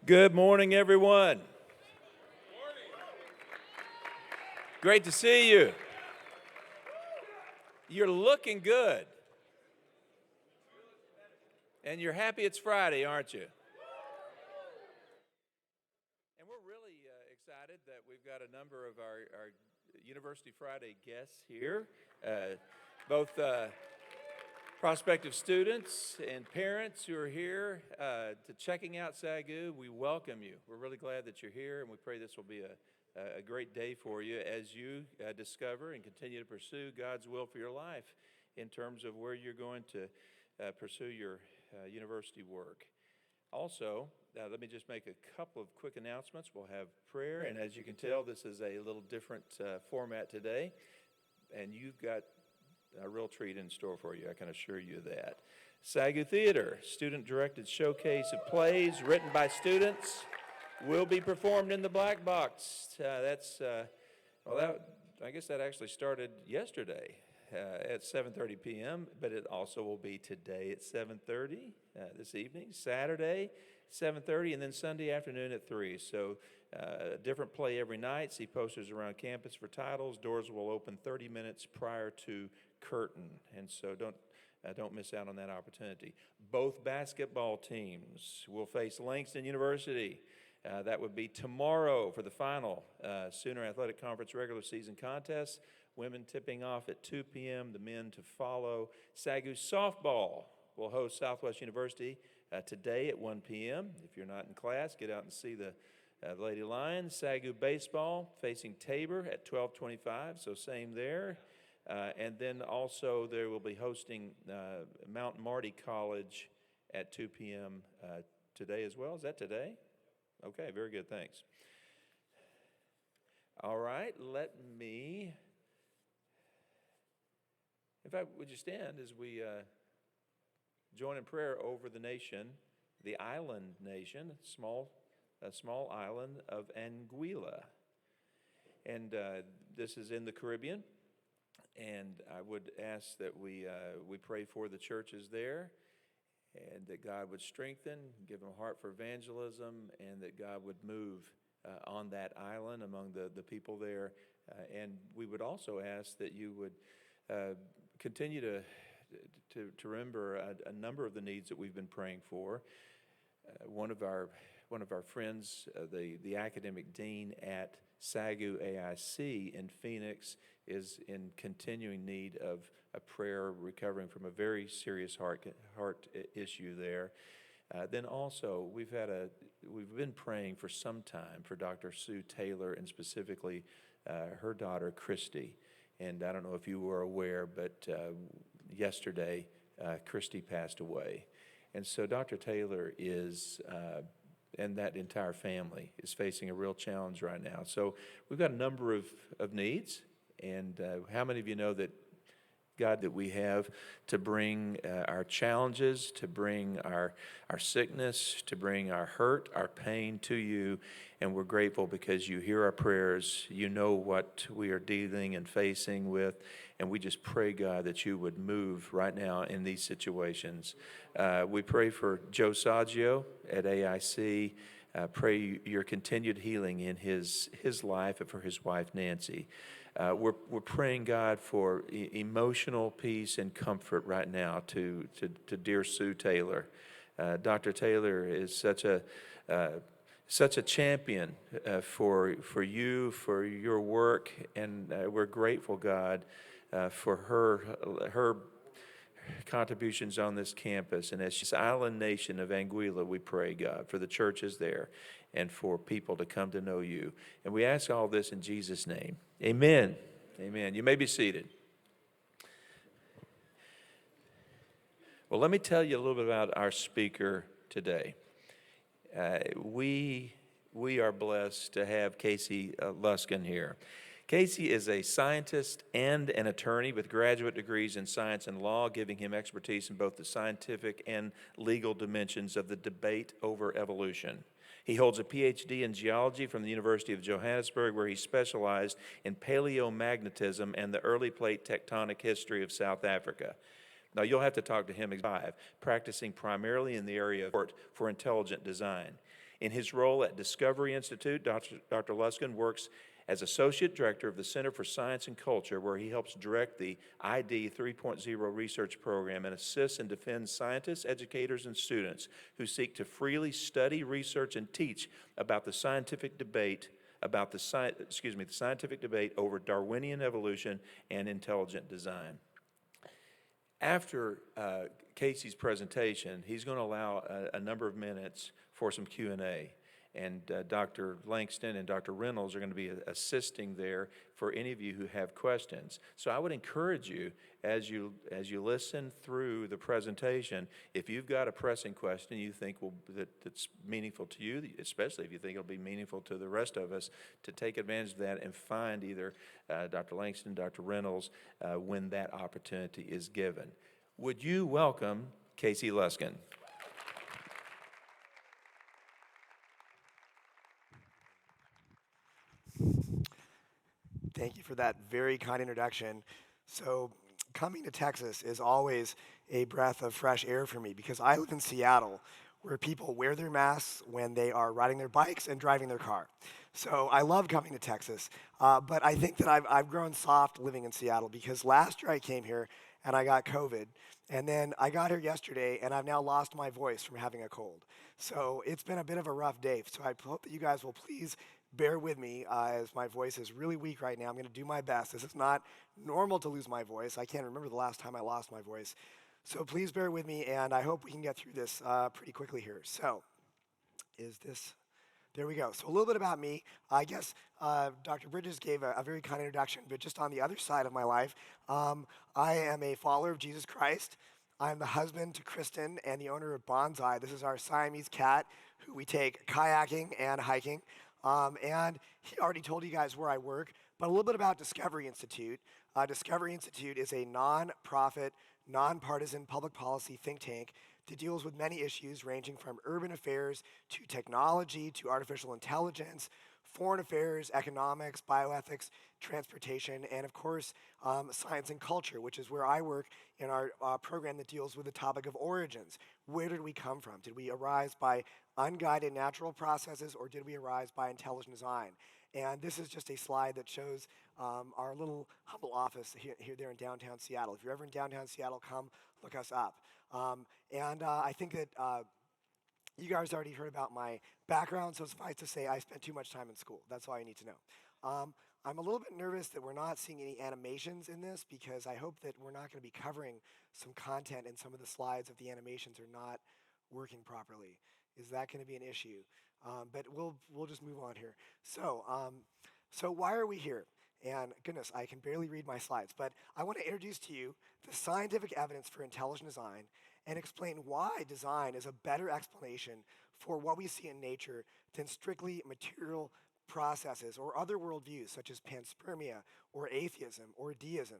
Good morning, everyone. Great to see you. You're looking good. And you're happy it's Friday, aren't you? And we're really excited that we've got a number of our University Friday guests here, both prospective students and parents who are here to checking out SAGU. We welcome you. We're really glad that you're here, and we pray this will be a great day for you as you discover and continue to pursue God's will for your life in terms of where you're going to pursue your university work. Also, let me just make a couple of quick announcements. We'll have prayer, and as you can tell, this is a little different format today, and you've got a real treat in store for you, I can assure you that. SAGU Theater, student-directed showcase of plays written by students, will be performed in the Black Box. I guess that actually started yesterday at 7:30 p.m., but it also will be today at 7:30 this evening, Saturday 7:30, and then Sunday afternoon at 3. So a different play every night. See posters around campus for titles. Doors will open 30 minutes prior to curtain, and so don't miss out on that opportunity. Both basketball teams will face Langston University. That would be tomorrow for the final Sooner Athletic Conference regular season contest. Women tipping off at 2 p.m., the men to follow. SAGU softball will host Southwest University today at 1 p.m. If you're not in class, get out and see the Lady Lions. SAGU baseball facing Tabor at 12:25, so same there. And then also they will be hosting Mount Marty College at 2 p.m. Today as well. Is that today? Okay, very good, thanks. All right, in fact, would you stand as we join in prayer over the nation, the island nation, a small island of Anguilla. And this is in the Caribbean. And I would ask that we pray for the churches there, and that God would strengthen, give them a heart for evangelism, and that God would move on that island among the people there. And we would also ask that you would continue to remember a number of the needs that we've been praying for. One of our friends, the academic dean at SAGU AIC in Phoenix, is in continuing need of a prayer, recovering from a very serious heart issue there. Then also, we've been praying for some time for Dr. Sue Taylor, and specifically her daughter Christy. And I don't know if you were aware, but yesterday Christy passed away. And so Dr. Taylor and that entire family is facing a real challenge right now. So we've got a number of needs. And how many of you know that God, that we have to bring our challenges, to bring our sickness, to bring our hurt, our pain to you, and we're grateful because you hear our prayers, you know what we are dealing and facing with, and we just pray, God, that you would move right now in these situations. We pray for Joe Saggio at AIC. Pray your continued healing in his life and for his wife, Nancy. We're praying, God, for emotional peace and comfort right now to dear Sue Taylor. Dr. Taylor is such a champion for you, for your work, and we're grateful, God, for her contributions on this campus. And as this island nation of Anguilla, we pray, God, for the churches there and for people to come to know you. And we ask all this in Jesus' name. Amen. Amen. You may be seated. Well, let me tell you a little bit about our speaker today. We are blessed to have Casey Luskin here. Casey is a scientist and an attorney with graduate degrees in science and law, giving him expertise in both the scientific and legal dimensions of the debate over evolution. He holds a PhD in geology from the University of Johannesburg, where he specialized in paleomagnetism and the early plate tectonic history of South Africa. Now, you'll have to talk to him, practicing primarily in the area of art for intelligent design. In his role at Discovery Institute, Dr. Luskin works as Associate Director of the Center for Science and Culture, where he helps direct the ID 3.0 research program and assists and defends scientists, educators, and students who seek to freely study, research, and teach about the scientific debate the scientific debate over Darwinian evolution and intelligent design. After Casey's presentation, he's going to allow a number of minutes for some Q&A. And Dr. Langston and Dr. Reynolds are going to be assisting there for any of you who have questions. So I would encourage you, as you listen through the presentation, if you've got a pressing question you think that's meaningful to you, especially if you think it'll be meaningful to the rest of us, to take advantage of that and find either Dr. Langston, Dr. Reynolds, when that opportunity is given. Would you welcome Casey Luskin? Thank you for that very kind introduction. So, coming to Texas is always a breath of fresh air for me because I live in Seattle, where people wear their masks when they are riding their bikes and driving their car. So, I love coming to Texas, but I think that I've grown soft living in Seattle because last year I came here and I got COVID, and then I got here yesterday and I've now lost my voice from having a cold. So, it's been a bit of a rough day. So, I hope that you guys will please bear with me as my voice is really weak right now. I'm going to do my best. This is not normal to lose my voice. I can't remember the last time I lost my voice. So please bear with me, and I hope we can get through this pretty quickly here. So there we go. So a little bit about me. I guess Dr. Bridges gave a very kind introduction, but just on the other side of my life, I am a follower of Jesus Christ. I'm the husband to Kristen and the owner of Bonsai. This is our Siamese cat who we take kayaking and hiking. And he already told you guys where I work, but a little bit about Discovery Institute. Discovery Institute is a non-profit, nonpartisan public policy think tank that deals with many issues ranging from urban affairs to technology to artificial intelligence, foreign affairs, economics, bioethics, transportation, and of course, science and culture, which is where I work in our program that deals with the topic of origins. Where did we come from? Did we arise by unguided natural processes, or did we arise by intelligent design? And this is just a slide that shows our little humble office here there in downtown Seattle. If you're ever in downtown Seattle, come look us up. I think that you guys already heard about my background, so suffice to say I spent too much time in school. That's all you need to know. I'm a little bit nervous that we're not seeing any animations in this because I hope that we're not going to be covering some content in some of the slides if the animations are not working properly. Is that going to be an issue? But we'll just move on here. So why are we here? And goodness, I can barely read my slides, but I want to introduce to you the scientific evidence for intelligent design and explain why design is a better explanation for what we see in nature than strictly material processes or other worldviews such as panspermia or atheism or deism.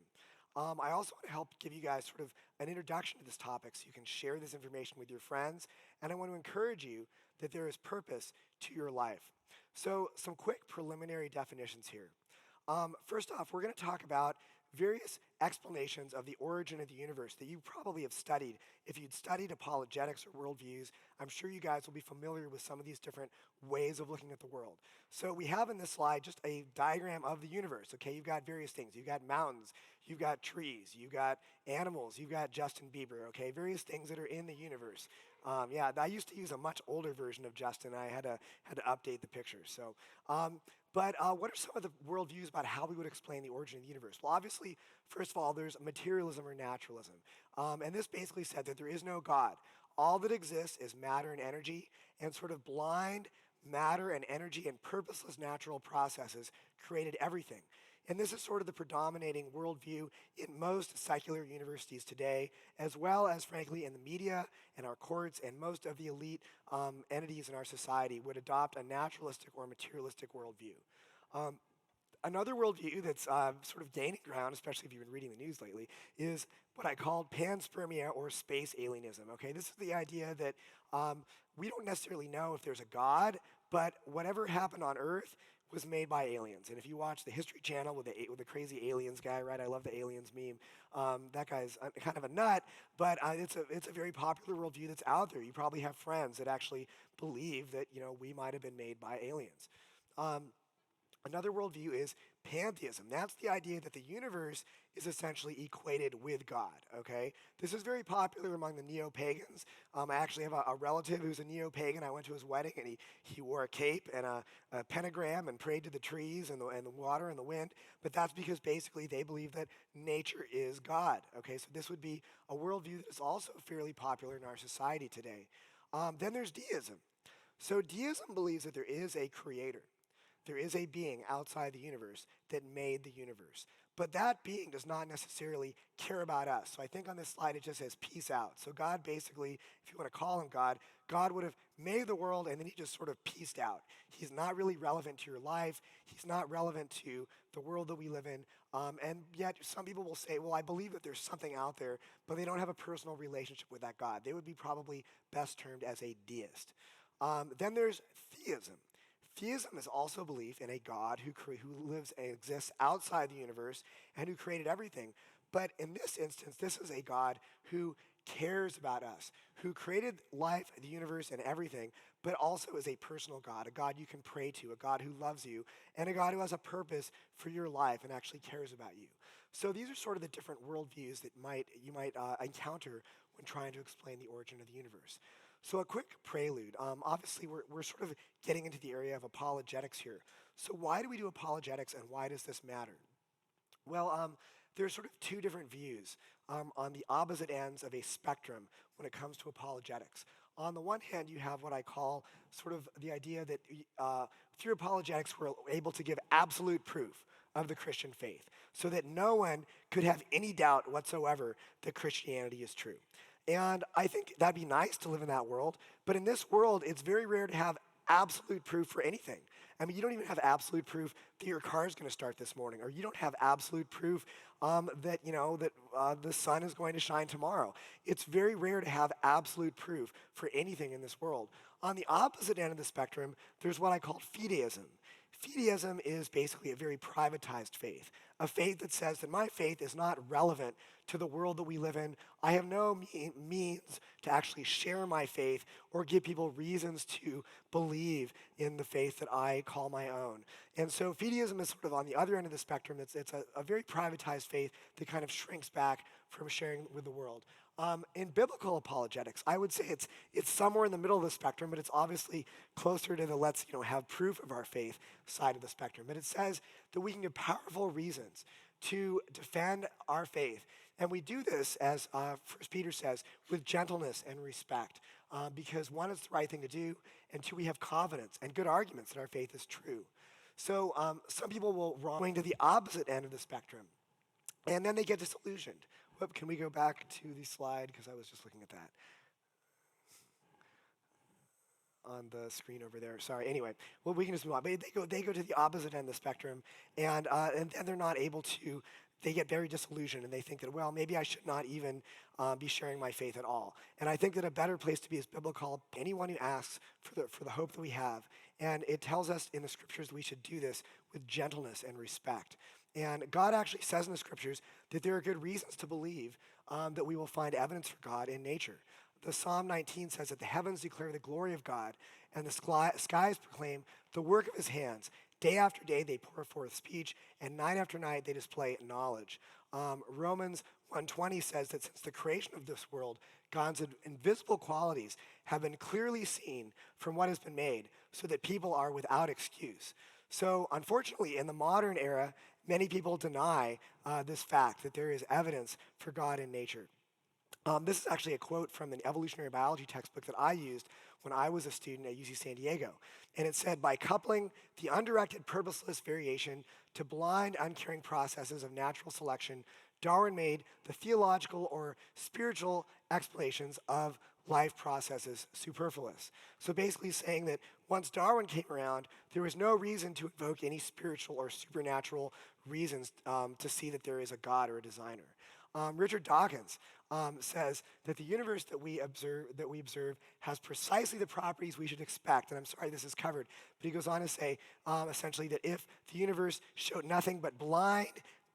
I also want to help give you guys sort of an introduction to this topic so you can share this information with your friends, and I want to encourage you that there is purpose to your life. So some quick preliminary definitions here. First off, we're going to talk about various explanations of the origin of the universe that you probably have studied. If you'd studied apologetics or worldviews, I'm sure you guys will be familiar with some of these different ways of looking at the world. So we have in this slide just a diagram of the universe. Okay, you've got various things. You've got mountains, you've got trees, you've got animals, you've got Justin Bieber, okay, various things that are in the universe. I used to use a much older version of Justin. I had to update the pictures. So, what are some of the worldviews about how we would explain the origin of the universe? Well, obviously, first of all, there's materialism or naturalism. And this basically said that there is no God. All that exists is matter and energy, and sort of blind matter and energy and purposeless natural processes created everything. And this is sort of the predominating worldview in most secular universities today, as well as, frankly, in the media and our courts, and most of the elite entities in our society would adopt a naturalistic or materialistic worldview. Another worldview that's sort of gaining ground, especially if you've been reading the news lately, is what I called panspermia or space alienism. Okay, this is the idea that we don't necessarily know if there's a God, but whatever happened on Earth, was made by aliens. And if you watch the History Channel with the crazy aliens guy, right? I love the aliens meme. That guy's kind of a nut, but it's a very popular worldview that's out there. You probably have friends that actually believe that we might have been made by aliens. Um, Another worldview is pantheism. That's the idea that the universe is essentially equated with God, okay? This is very popular among the neo-pagans. I actually have a relative who's a neo-pagan. I went to his wedding, and he wore a cape and a pentagram and prayed to the trees and the water and the wind. But that's because basically they believe that nature is God, okay? So this would be a worldview that is also fairly popular in our society today. Then there's deism. So deism believes that there is a creator. There is a being outside the universe that made the universe. But that being does not necessarily care about us. So I think on this slide it just says peace out. So God basically, if you want to call him God, God would have made the world and then he just sort of peaced out. He's not really relevant to your life. He's not relevant to the world that we live in. And yet some people will say, well, I believe that there's something out there, but they don't have a personal relationship with that God. They would be probably best termed as a deist. Then there's theism. Theism is also belief in a God who lives and exists outside the universe and who created everything. But in this instance, this is a God who cares about us, who created life, the universe, and everything, but also is a personal God, a God you can pray to, a God who loves you, and a God who has a purpose for your life and actually cares about you. So these are sort of the different worldviews that you might encounter when trying to explain the origin of the universe. So a quick prelude. Obviously, we're sort of getting into the area of apologetics here. So why do we do apologetics, and why does this matter? Well, there's sort of two different views on the opposite ends of a spectrum when it comes to apologetics. On the one hand, you have what I call sort of the idea that through apologetics, we're able to give absolute proof of the Christian faith so that no one could have any doubt whatsoever that Christianity is true. And I think that'd be nice to live in that world. But in this world, it's very rare to have absolute proof for anything. I mean, you don't even have absolute proof that your car is going to start this morning, or you don't have absolute proof that the sun is going to shine tomorrow. It's very rare to have absolute proof for anything in this world. On the opposite end of the spectrum, there's what I call fideism. Fideism is basically a very privatized faith, a faith that says that my faith is not relevant to the world that we live in. I have no means to actually share my faith or give people reasons to believe in the faith that I call my own. And so fideism is sort of on the other end of the spectrum. It's a very privatized faith that kind of shrinks back from sharing with the world. In biblical apologetics, I would say it's somewhere in the middle of the spectrum, but it's obviously closer to the let's have proof of our faith side of the spectrum. But it says that we can give powerful reasons to defend our faith, and we do this, as 1 Peter says, with gentleness and respect, because one, it's the right thing to do, and two, we have confidence and good arguments that our faith is true. So some people will going to the opposite end of the spectrum, and then they get disillusioned. Whoop, can we go back to the slide? Because I was just looking at that on the screen over there. Sorry. Anyway, well, we can just move on. But they go to the opposite end of the spectrum, and they're not able to. They get very disillusioned, and they think that, well, maybe I should not even be sharing my faith at all. And I think that a better place to be is biblical. Anyone who asks for the hope that we have, and it tells us in the scriptures that we should do this with gentleness and respect. And God actually says in the scriptures that there are good reasons to believe that we will find evidence for God in nature. The Psalm 19 says that the heavens declare the glory of God, and the skies proclaim the work of his hands. Day after day they pour forth speech, and night after night they display knowledge. Romans 1:20 says that since the creation of this world, God's invisible qualities have been clearly seen from what has been made, so that people are without excuse. So unfortunately, in the modern era, many people deny this fact that there is evidence for God in nature. This is actually a quote from an evolutionary biology textbook that I used when I was a student at UC San Diego. And it said, by coupling the undirected, purposeless variation to blind, uncaring processes of natural selection, Darwin made the theological or spiritual explanations of life processes superfluous. So basically saying that once Darwin came around, there was no reason to invoke any spiritual or supernatural reasons to see that there is a God or a designer. Richard Dawkins says that the universe that we observe has precisely the properties we should expect. And I'm sorry this is covered, but he goes on to say essentially that if the universe showed nothing but blind,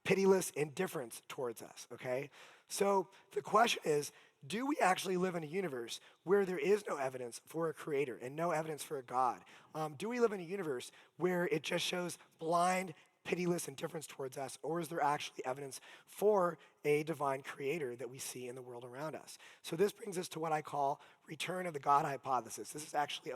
pitiless indifference towards us, okay? So the question is, do we actually live in a universe where there is no evidence for a creator and no evidence for a God? Do we live in a universe where it just shows blind, pitiless indifference towards us, or is there actually evidence for a divine creator that we see in the world around us? So this brings us to what I call Return of the God Hypothesis. This is actually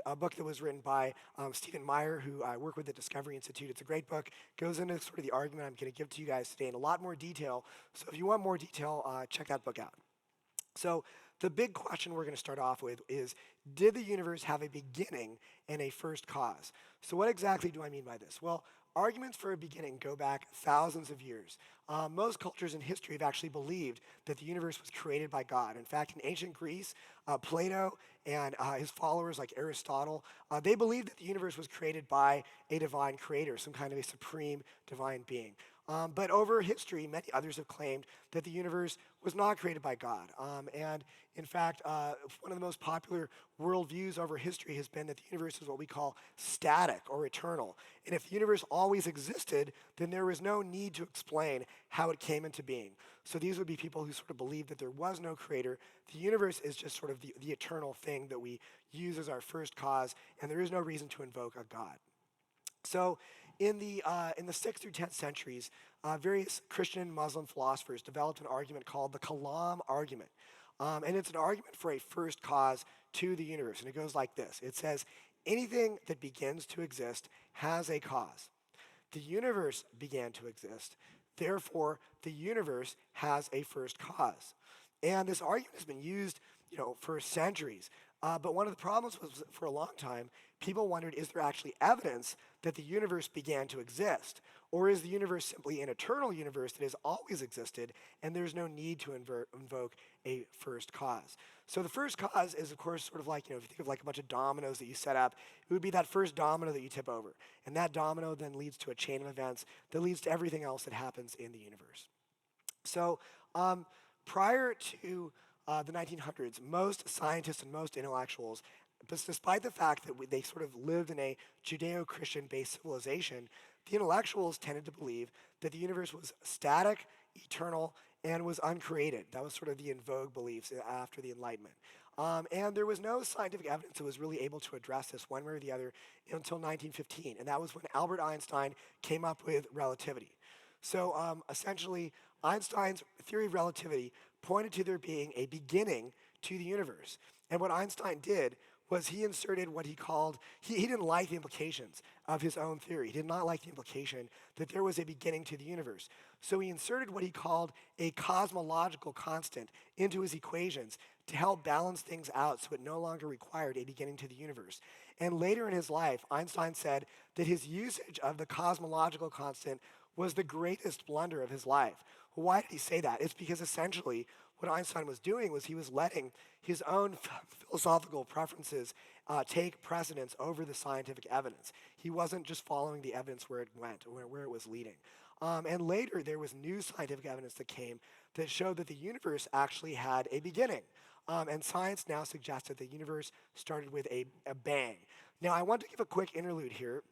a book that was written by Stephen Meyer, who I work with at Discovery Institute. It's a great book. Goes into sort of the argument I'm going to give to you guys today in a lot more detail. So if you want more detail, check that book out. So the big question we're going to start off with is, did the universe have a beginning and a first cause? So what exactly do I mean by this? Well, arguments for a beginning go back thousands of years. Most cultures in history have actually believed that the universe was created by God. In fact, in ancient Greece, Plato and his followers like Aristotle, they believed that the universe was created by a divine creator, some kind of a supreme divine being. But over history, many others have claimed that the universe was not created by God. And in fact, one of the most popular worldviews over history has been that the universe is what we call static or eternal. And if the universe always existed, then there was no need to explain how it came into being. So these would be people who sort of believe that there was no creator. The universe is just sort of the eternal thing that we use as our first cause, and there is no reason to invoke a God. So in the 6th through 10th centuries, various Christian and Muslim philosophers developed an argument called the Kalam argument. And it's an argument for a first cause to the universe. And it goes like this. It says, anything that begins to exist has a cause. The universe began to exist. Therefore, the universe has a first cause. And this argument has been used, for centuries. But one of the problems was, for a long time, people wondered, is there actually evidence that the universe began to exist? Or is the universe simply an eternal universe that has always existed, and there's no need to invoke a first cause? So the first cause is, of course, sort of like, if you think of like a bunch of dominoes that you set up, it would be that first domino that you tip over. And that domino then leads to a chain of events that leads to everything else that happens in the universe. So prior to the 1900s, most scientists and most intellectuals, despite the fact that they sort of lived in a Judeo-Christian based civilization, the intellectuals tended to believe that the universe was static, eternal, and was uncreated. That was sort of the in vogue beliefs after the Enlightenment. And there was no scientific evidence that was really able to address this one way or the other until 1915. And that was when Albert Einstein came up with relativity. So essentially, Einstein's theory of relativity pointed to there being a beginning to the universe. And what Einstein did was he inserted what he called, he didn't like the implications of his own theory. He did not like the implication that there was a beginning to the universe. So he inserted what he called a cosmological constant into his equations to help balance things out so it no longer required a beginning to the universe. And later in his life, Einstein said that his usage of the cosmological constant was the greatest blunder of his life. Why did he say that? It's because essentially what Einstein was doing was he was letting his own philosophical preferences take precedence over the scientific evidence. He wasn't just following the evidence where it went, where it was leading. And later there was new scientific evidence that came that showed that the universe actually had a beginning. And science now suggests that the universe started with a bang. Now I want to give a quick interlude here.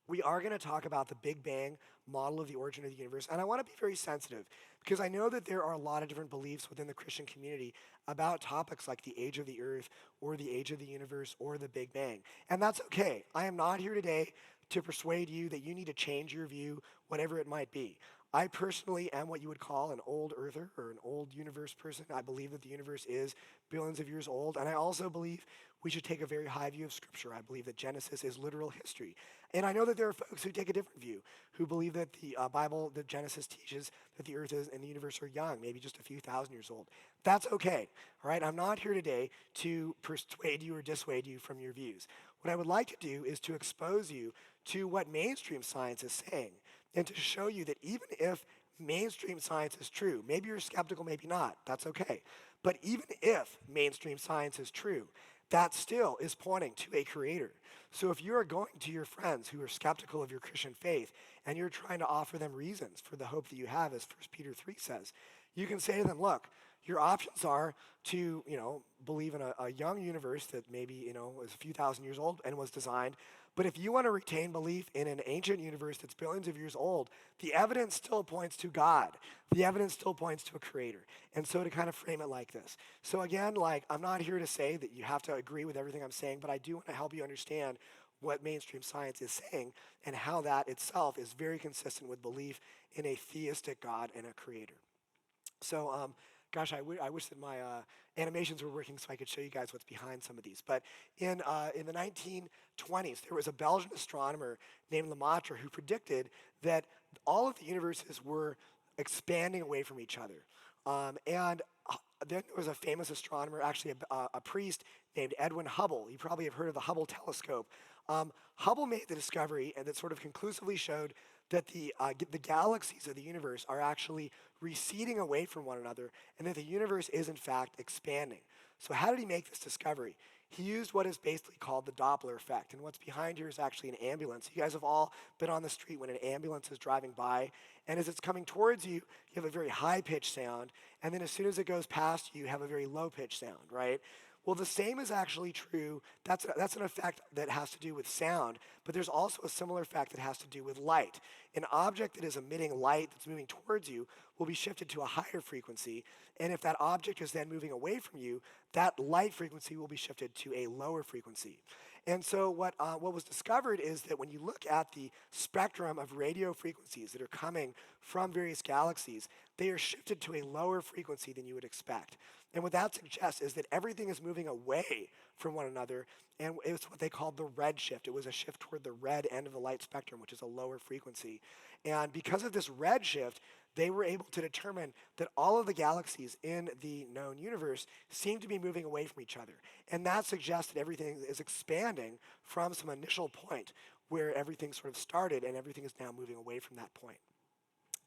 We are going to talk about the Big Bang model of the origin of the universe, and I want to be very sensitive because I know that there are a lot of different beliefs within the Christian community about topics like the age of the earth or the age of the universe or the Big Bang, and that's okay. I am not here today to persuade you that you need to change your view, whatever it might be. I personally am what you would call an old earther or an old universe person. I believe that the universe is billions of years old, and I also believe we should take a very high view of Scripture. I believe that Genesis is literal history. And I know that there are folks who take a different view, who believe that the Bible, that Genesis teaches that the earth and the universe are young, maybe just a few thousand years old. That's okay, all right? I'm not here today to persuade you or dissuade you from your views. What I would like to do is to expose you to what mainstream science is saying and to show you that even if mainstream science is true, maybe you're skeptical, maybe not, that's okay. But even if mainstream science is true, that still is pointing to a creator. So if you're going to your friends who are skeptical of your Christian faith and you're trying to offer them reasons for the hope that you have, as 1 Peter 3 says, you can say to them, look, your options are to, believe in a young universe that maybe, is a few thousand years old and was designed. But if you want to retain belief in an ancient universe that's billions of years old, the evidence still points to God. The evidence still points to a creator. And so to kind of frame it like this. So again, I'm not here to say that you have to agree with everything I'm saying, but I do want to help you understand what mainstream science is saying and how that itself is very consistent with belief in a theistic God and a creator. So, gosh, I wish that my animations were working so I could show you guys what's behind some of these. But in the 1920s, there was a Belgian astronomer named Lemaitre who predicted that all of the universes were expanding away from each other. And then there was a famous astronomer, actually a priest named Edwin Hubble. You probably have heard of the Hubble telescope. Hubble made the discovery, and that sort of conclusively showed that the galaxies of the universe are actually receding away from one another, and that the universe is in fact expanding. So how did he make this discovery? He used what is basically called the Doppler effect, and what's behind here is actually an ambulance. You guys have all been on the street when an ambulance is driving by, and as it's coming towards you, you have a very high-pitched sound, and then as soon as it goes past you, you have a very low-pitched sound, right? Well, the same is actually true. That's an effect that has to do with sound, but there's also a similar effect that has to do with light. An object that is emitting light that's moving towards you will be shifted to a higher frequency, and if that object is then moving away from you, that light frequency will be shifted to a lower frequency. And so what was discovered is that when you look at the spectrum of radio frequencies that are coming from various galaxies, they are shifted to a lower frequency than you would expect. And what that suggests is that everything is moving away from one another, and it's what they called the red shift. It was a shift toward the red end of the light spectrum, which is a lower frequency. And because of this red shift, they were able to determine that all of the galaxies in the known universe seem to be moving away from each other. And that suggests that everything is expanding from some initial point where everything sort of started, and everything is now moving away from that point.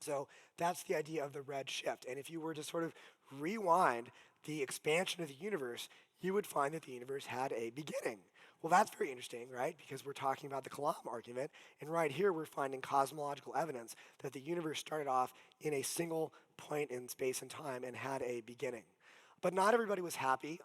So that's the idea of the red shift. And if you were to sort of rewind the expansion of the universe, you would find that the universe had a beginning. Well, that's very interesting, right? Because we're talking about the Kalam argument, and right here we're finding cosmological evidence that the universe started off in a single point in space and time and had a beginning. But not everybody was happy.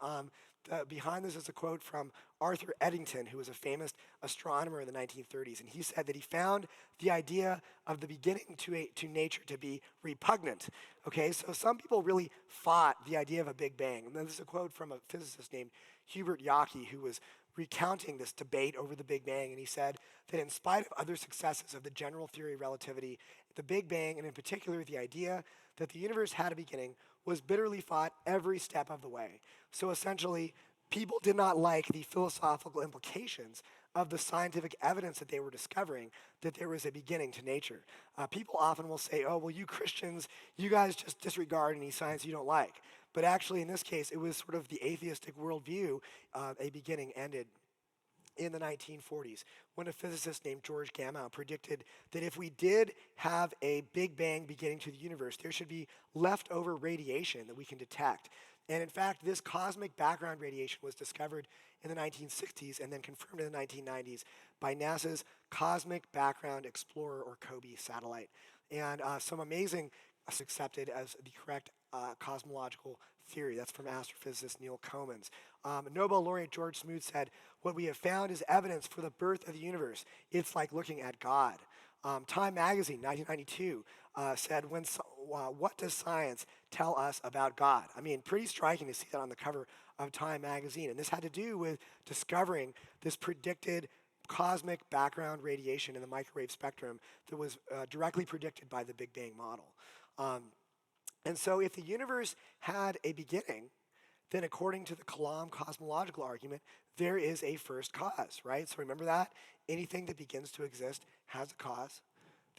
Behind this is a quote from Arthur Eddington, who was a famous astronomer in the 1930s, and he said that he found the idea of the beginning to nature to be repugnant. Okay, so some people really fought the idea of a Big Bang. And then this is a quote from a physicist named Hubert Yockey, who was recounting this debate over the Big Bang, and he said that in spite of other successes of the general theory of relativity, the Big Bang, and in particular the idea that the universe had a beginning, was bitterly fought every step of the way. So essentially, people did not like the philosophical implications of the scientific evidence that they were discovering that there was a beginning to nature. People often will say, oh, well, you Christians, you guys just disregard any science you don't like. But actually, in this case, it was sort of the atheistic worldview. A beginning ended in the 1940s when a physicist named George Gamow predicted that if we did have a Big Bang beginning to the universe, there should be leftover radiation that we can detect. And in fact, this cosmic background radiation was discovered in the 1960s and then confirmed in the 1990s by NASA's Cosmic Background Explorer, or COBE, satellite. And some amazing accepted as the correct cosmological theory. That's from astrophysicist Neil Comans. Nobel laureate George Smoot said, what we have found is evidence for the birth of the universe. It's like looking at God. Time magazine, 1992, said, what does science tell us about God? I mean, pretty striking to see that on the cover of Time magazine. And this had to do with discovering this predicted cosmic background radiation in the microwave spectrum that was directly predicted by the Big Bang model. And so if the universe had a beginning, then according to the Kalam cosmological argument, there is a first cause, right? So remember that? Anything that begins to exist has a cause.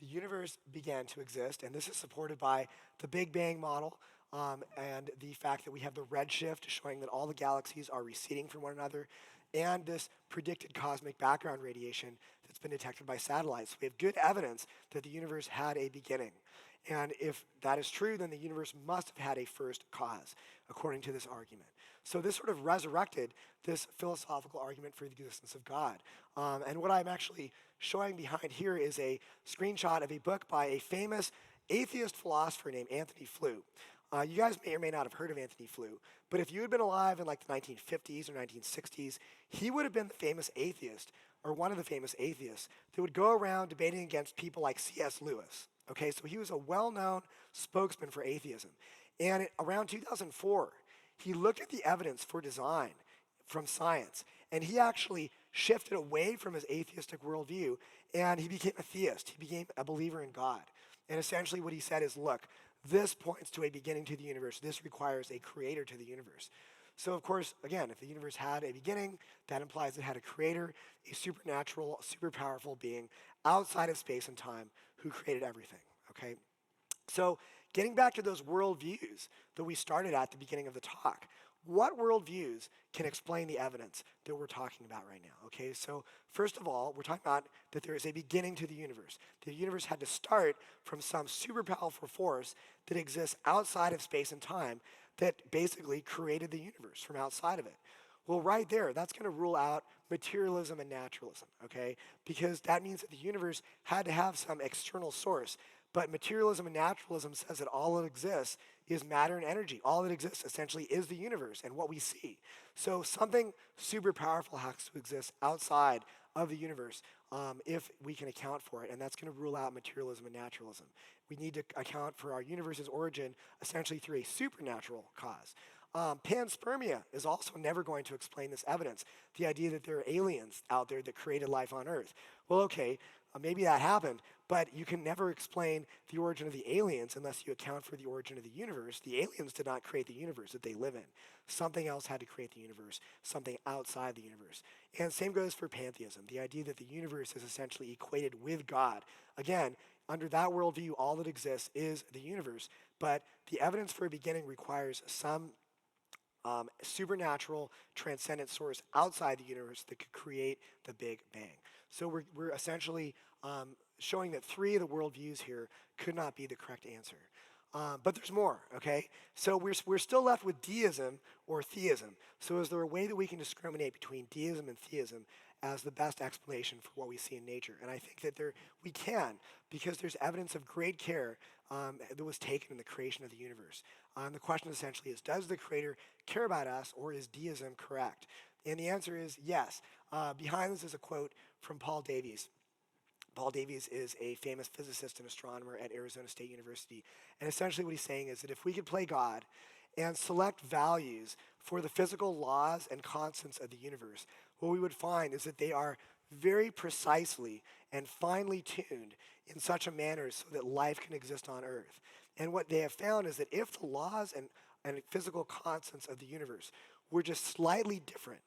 The universe began to exist, and this is supported by the Big Bang model and the fact that we have the redshift showing that all the galaxies are receding from one another, and this predicted cosmic background radiation that's been detected by satellites. We have good evidence that the universe had a beginning. And if that is true, then the universe must have had a first cause, according to this argument. So this sort of resurrected this philosophical argument for the existence of God. And what I'm actually showing behind here is a screenshot of a book by a famous atheist philosopher named Anthony Flew. You guys may or may not have heard of Anthony Flew, but if you had been alive in like the 1950s or 1960s, he would have been the famous atheist, or one of the famous atheists, that would go around debating against people like C.S. Lewis. Okay, so he was a well-known spokesman for atheism. And around 2004, he looked at the evidence for design from science, and he actually shifted away from his atheistic worldview, and he became a theist. He became a believer in God. And essentially what he said is, look, this points to a beginning to the universe. This requires a creator to the universe. So, of course, again, if the universe had a beginning, that implies it had a creator, a supernatural, super powerful being outside of space and time who created everything, okay? So, getting back to those worldviews that we started at the beginning of the talk, what worldviews can explain the evidence that we're talking about right now? Okay, so first of all, we're talking about that there is a beginning to the universe. The universe had to start from some super powerful force that exists outside of space and time that basically created the universe from outside of it. Well, right there, that's going to rule out materialism and naturalism, okay? Because that means that the universe had to have some external source. But materialism and naturalism says that all that exists is matter and energy. All that exists essentially is the universe and what we see. So something super powerful has to exist outside of the universe if we can account for it, and that's going to rule out materialism and naturalism. We need to account for our universe's origin essentially through a supernatural cause. Panspermia is also never going to explain this evidence, the idea that there are aliens out there that created life on Earth. Well, okay, maybe that happened, but you can never explain the origin of the aliens unless you account for the origin of the universe. The aliens did not create the universe that they live in. Something else had to create the universe, something outside the universe. And same goes for pantheism, the idea that the universe is essentially equated with God. Again, under that worldview, all that exists is the universe, but the evidence for a beginning requires some supernatural, transcendent source outside the universe that could create the Big Bang. So we're essentially showing that three of the worldviews here could not be the correct answer. But there's more, okay? So we're still left with deism or theism. So is there a way that we can discriminate between deism and theism as the best explanation for what we see in nature? And I think that we can, because there's evidence of great care that was taken in the creation of the universe. The question essentially is, does the creator care about us, or is deism correct? And the answer is yes. Behind this is a quote from Paul Davies. Paul Davies is a famous physicist and astronomer at Arizona State University. And essentially what he's saying is that if we could play God and select values for the physical laws and constants of the universe, what we would find is that they are very precisely and finely tuned in such a manner so that life can exist on Earth. And what they have found is that if the laws and physical constants of the universe were just slightly different,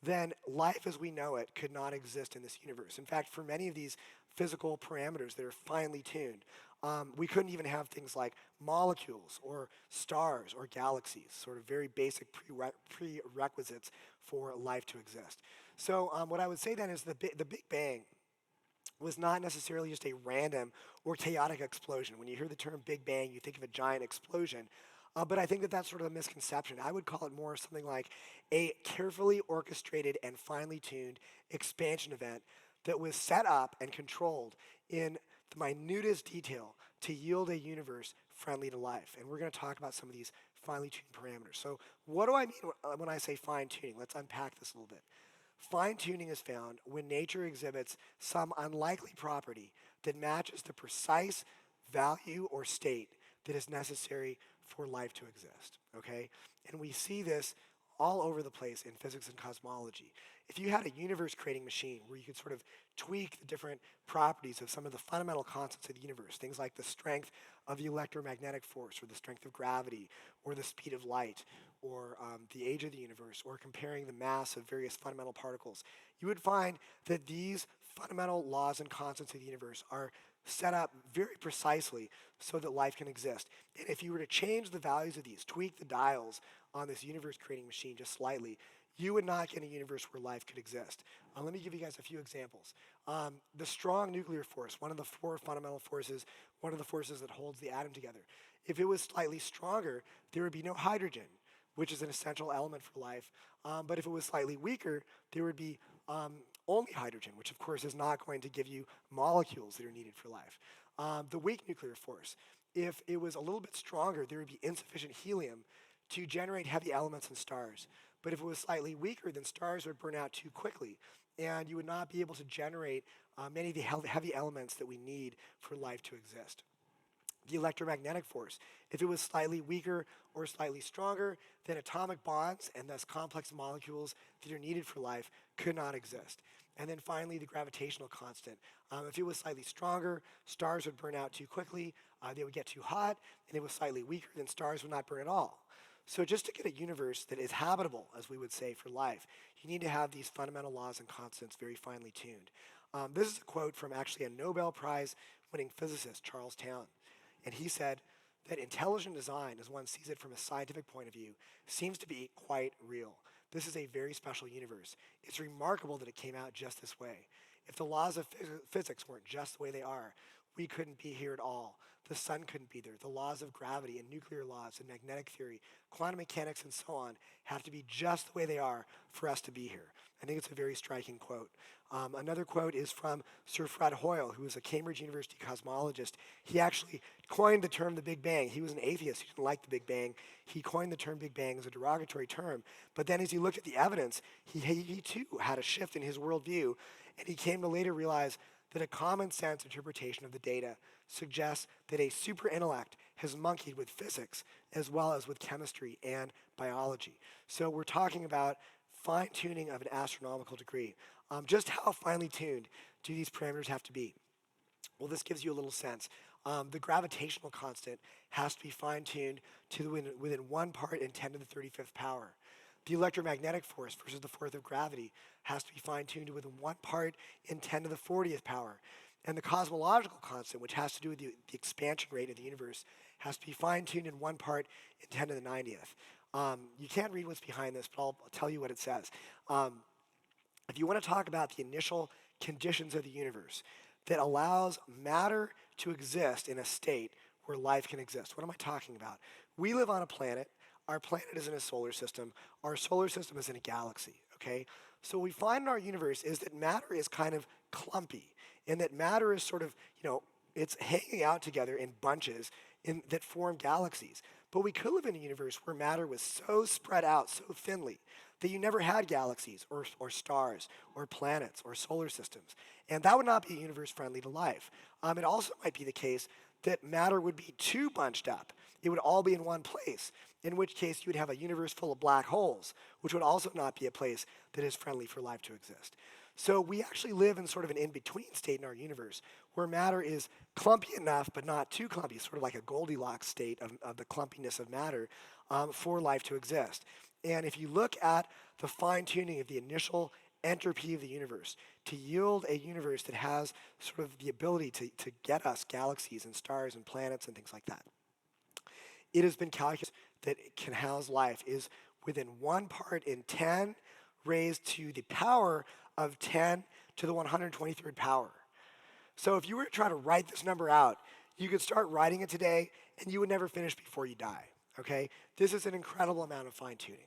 then life as we know it could not exist in this universe. In fact, for many of these physical parameters that are finely tuned, we couldn't even have things like molecules or stars or galaxies, sort of very basic prerequisites for life to exist. So what I would say then is the Big Bang was not necessarily just a random or chaotic explosion. When you hear the term Big Bang, you think of a giant explosion. But I think that that's sort of a misconception. I would call it more something like a carefully orchestrated and finely tuned expansion event that was set up and controlled in the minutest detail to yield a universe friendly to life. And we're going to talk about some of these finely tuned parameters. So what do I mean when I say fine tuning? Let's unpack this a little bit. Fine tuning is found when nature exhibits some unlikely property that matches the precise value or state that is necessary for life to exist, okay? And we see this all over the place in physics and cosmology. If you had a universe-creating machine where you could sort of tweak the different properties of some of the fundamental constants of the universe, things like the strength of the electromagnetic force, or the strength of gravity, or the speed of light, or the age of the universe, or comparing the mass of various fundamental particles, you would find that these fundamental laws and constants of the universe are set up very precisely so that life can exist. And if you were to change the values of these, tweak the dials on this universe-creating machine just slightly, you would not get a universe where life could exist. Let me give you guys a few examples. The strong nuclear force, one of the four fundamental forces one of the forces that holds the atom together. If it was slightly stronger, there would be no hydrogen, which is an essential element for life. But if it was slightly weaker, there would be only hydrogen, which of course is not going to give you molecules that are needed for life. The weak nuclear force, if it was a little bit stronger, there would be insufficient helium to generate heavy elements in stars. But if it was slightly weaker, then stars would burn out too quickly, and you would not be able to generate many of the heavy elements that we need for life to exist. The electromagnetic force, if it was slightly weaker or slightly stronger, then atomic bonds and thus complex molecules that are needed for life could not exist. And then finally, the gravitational constant. If it was slightly stronger, stars would burn out too quickly, they would get too hot, and if it was slightly weaker, then stars would not burn at all. So just to get a universe that is habitable, as we would say, for life, you need to have these fundamental laws and constants very finely tuned. This is a quote from actually a Nobel Prize winning physicist, Charles Towne. And he said that intelligent design, as one sees it from a scientific point of view, seems to be quite real. This is a very special universe. It's remarkable that it came out just this way. If the laws of physics weren't just the way they are, we couldn't be here at all. The sun couldn't be there. The laws of gravity and nuclear laws and magnetic theory, quantum mechanics, and so on have to be just the way they are for us to be here. I think it's a very striking quote. Another quote is from Sir Fred Hoyle, who was a Cambridge University cosmologist. He actually coined the term the Big Bang. He was an atheist. He didn't like the Big Bang. He coined the term Big Bang as a derogatory term. But then as he looked at the evidence, he too had a shift in his worldview, and he came to later realize that a common sense interpretation of the data suggests that a super intellect has monkeyed with physics as well as with chemistry and biology. So we're talking about fine-tuning of an astronomical degree. Just how finely tuned do these parameters have to be? Well, this gives you a little sense. The gravitational constant has to be fine-tuned to within 1 part in 10 to the 35th power. The electromagnetic force versus the force of gravity has to be fine-tuned within 1 part in 10 to the 40th power. And the cosmological constant, which has to do with the expansion rate of the universe, has to be fine-tuned in 1 part in 10 to the 90th. You can't read what's behind this, but I'll tell you what it says. If you want to talk about the initial conditions of the universe that allows matter to exist in a state where life can exist, what am I talking about? We live on a planet. Our planet is in a solar system. Our solar system is in a galaxy, okay? So what we find in our universe is that matter is kind of clumpy, and that matter is sort of, it's hanging out together in bunches that form galaxies. But we could live in a universe where matter was so spread out so thinly that you never had galaxies or stars or planets or solar systems. And that would not be a universe friendly to life. It also might be the case that matter would be too bunched up. It would all be in one place, in which case you would have a universe full of black holes, which would also not be a place that is friendly for life to exist. So we actually live in sort of an in-between state in our universe where matter is clumpy enough but not too clumpy, sort of like a Goldilocks state of the clumpiness of matter for life to exist. And if you look at the fine-tuning of the initial entropy of the universe to yield a universe that has sort of the ability to get us galaxies and stars and planets and things like that, it has been calculated that it can house life is within 1 part in 10 raised to the power of 10 to the 123rd power. So if you were to try to write this number out, you could start writing it today and you would never finish before you die, okay? This is an incredible amount of fine-tuning.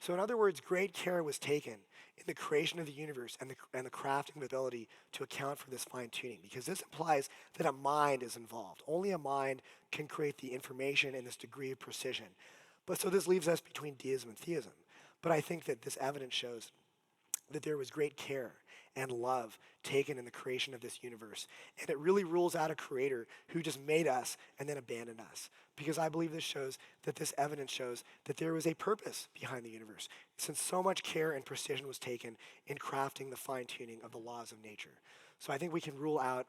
So in other words, great care was taken in the creation of the universe and the crafting of ability to account for this fine-tuning, because this implies that a mind is involved. Only a mind can create the information in this degree of precision. But so this leaves us between deism and theism. But I think that this evidence shows that there was great care and love taken in the creation of this universe. And it really rules out a creator who just made us and then abandoned us. Because I believe this evidence shows that there was a purpose behind the universe, since so much care and precision was taken in crafting the fine-tuning of the laws of nature. So I think we can rule out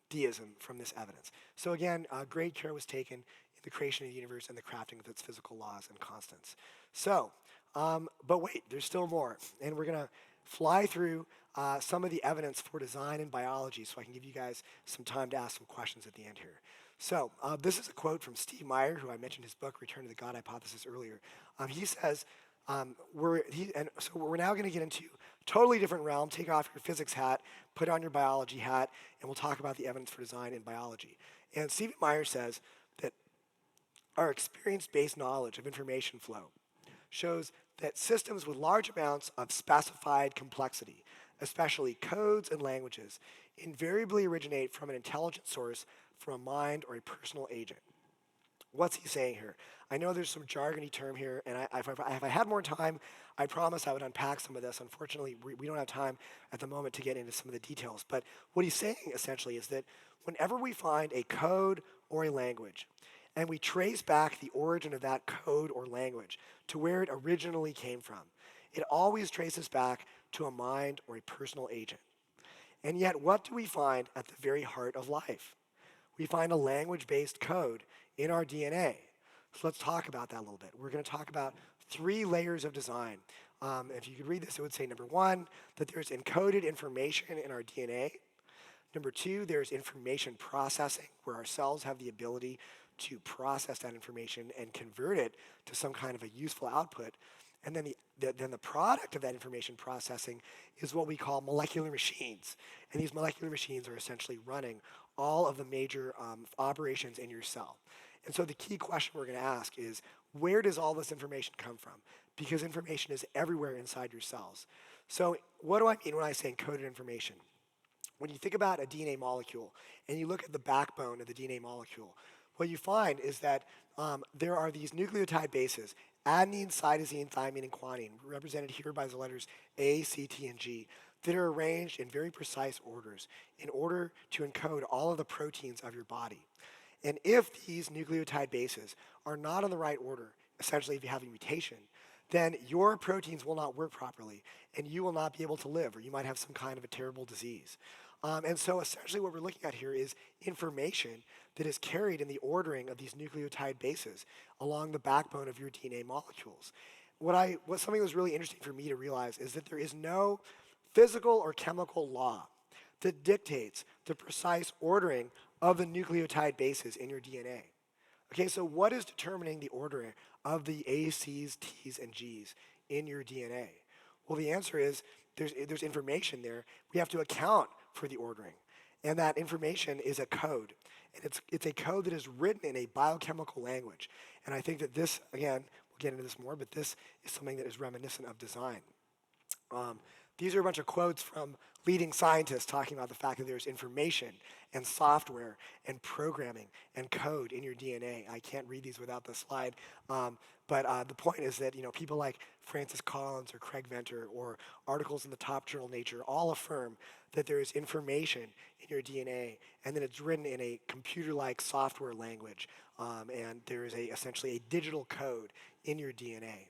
deism from this evidence. So again, great care was taken in the creation of the universe and the crafting of its physical laws and constants. So, but wait, there's still more. And we're going to fly through some of the evidence for design and biology so I can give you guys some time to ask some questions at the end here. So this is a quote from Steve Meyer, who I mentioned his book, Return to the God Hypothesis, earlier. He says So we're now going to get into totally different realm. Take off your physics hat, put on your biology hat, and we'll talk about the evidence for design in biology. And Stephen Meyer says that our experience-based knowledge of information flow shows that systems with large amounts of specified complexity, especially codes and languages, invariably originate from an intelligent source, from a mind or a personal agent. What's he saying here? I know there's some jargony term here, and if I had more time, I promise I would unpack some of this. Unfortunately, we don't have time at the moment to get into some of the details. But what he's saying essentially is that whenever we find a code or a language, and we trace back the origin of that code or language to where it originally came from, it always traces back to a mind or a personal agent. And yet, what do we find at the very heart of life? We find a language-based code in our DNA. So let's talk about that a little bit. We're going to talk about 3 layers of design. If you could read this, it would say, number 1, that there's encoded information in our DNA. Number 2, there's information processing, where our cells have the ability to process that information and convert it to some kind of a useful output. And then the product of that information processing is what we call molecular machines. And these molecular machines are essentially running all of the major operations in your cell. And so the key question we're going to ask is, where does all this information come from? Because information is everywhere inside your cells. So what do I mean when I say encoded information? When you think about a DNA molecule and you look at the backbone of the DNA molecule, what you find is that there are these nucleotide bases, adenine, cytosine, thymine, and guanine, represented here by the letters A, C, T, and G, that are arranged in very precise orders in order to encode all of the proteins of your body. And if these nucleotide bases are not in the right order, essentially if you have a mutation, then your proteins will not work properly and you will not be able to live, or you might have some kind of a terrible disease. And so essentially what we're looking at here is information that is carried in the ordering of these nucleotide bases along the backbone of your DNA molecules. Something that was really interesting for me to realize is that there is no physical or chemical law that dictates the precise ordering of the nucleotide bases in your DNA. Okay, so what is determining the ordering of the A's, C's, T's, and G's in your DNA? Well, the answer is there's information there. We have to account for the ordering. And that information is a code. And it's a code that is written in a biochemical language. And I think that this, again, we'll get into this more, but this is something that is reminiscent of design. These are a bunch of quotes from leading scientists talking about the fact that there's information and software and programming and code in your DNA. I can't read these without the slide. But the point is that people like Francis Collins or Craig Venter or articles in the top journal Nature all affirm that there is information in your DNA and that it's written in a computer-like software language. And there is essentially a digital code in your DNA.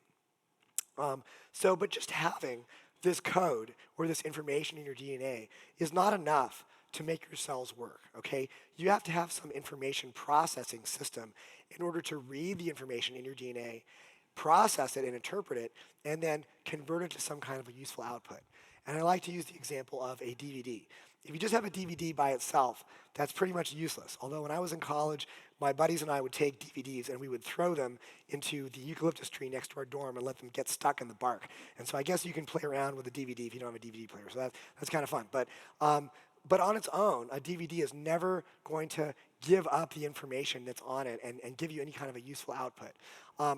But just having this code or this information in your DNA is not enough to make your cells work, okay? You have to have some information processing system in order to read the information in your DNA, process it and interpret it, and then convert it to some kind of a useful output. And I like to use the example of a DVD. If you just have a DVD by itself, that's pretty much useless. Although when I was in college, my buddies and I would take DVDs and we would throw them into the eucalyptus tree next to our dorm and let them get stuck in the bark. And so I guess you can play around with a DVD if you don't have a DVD player. So that's kind of fun. But on its own, a DVD is never going to give up the information that's on it and give you any kind of a useful output.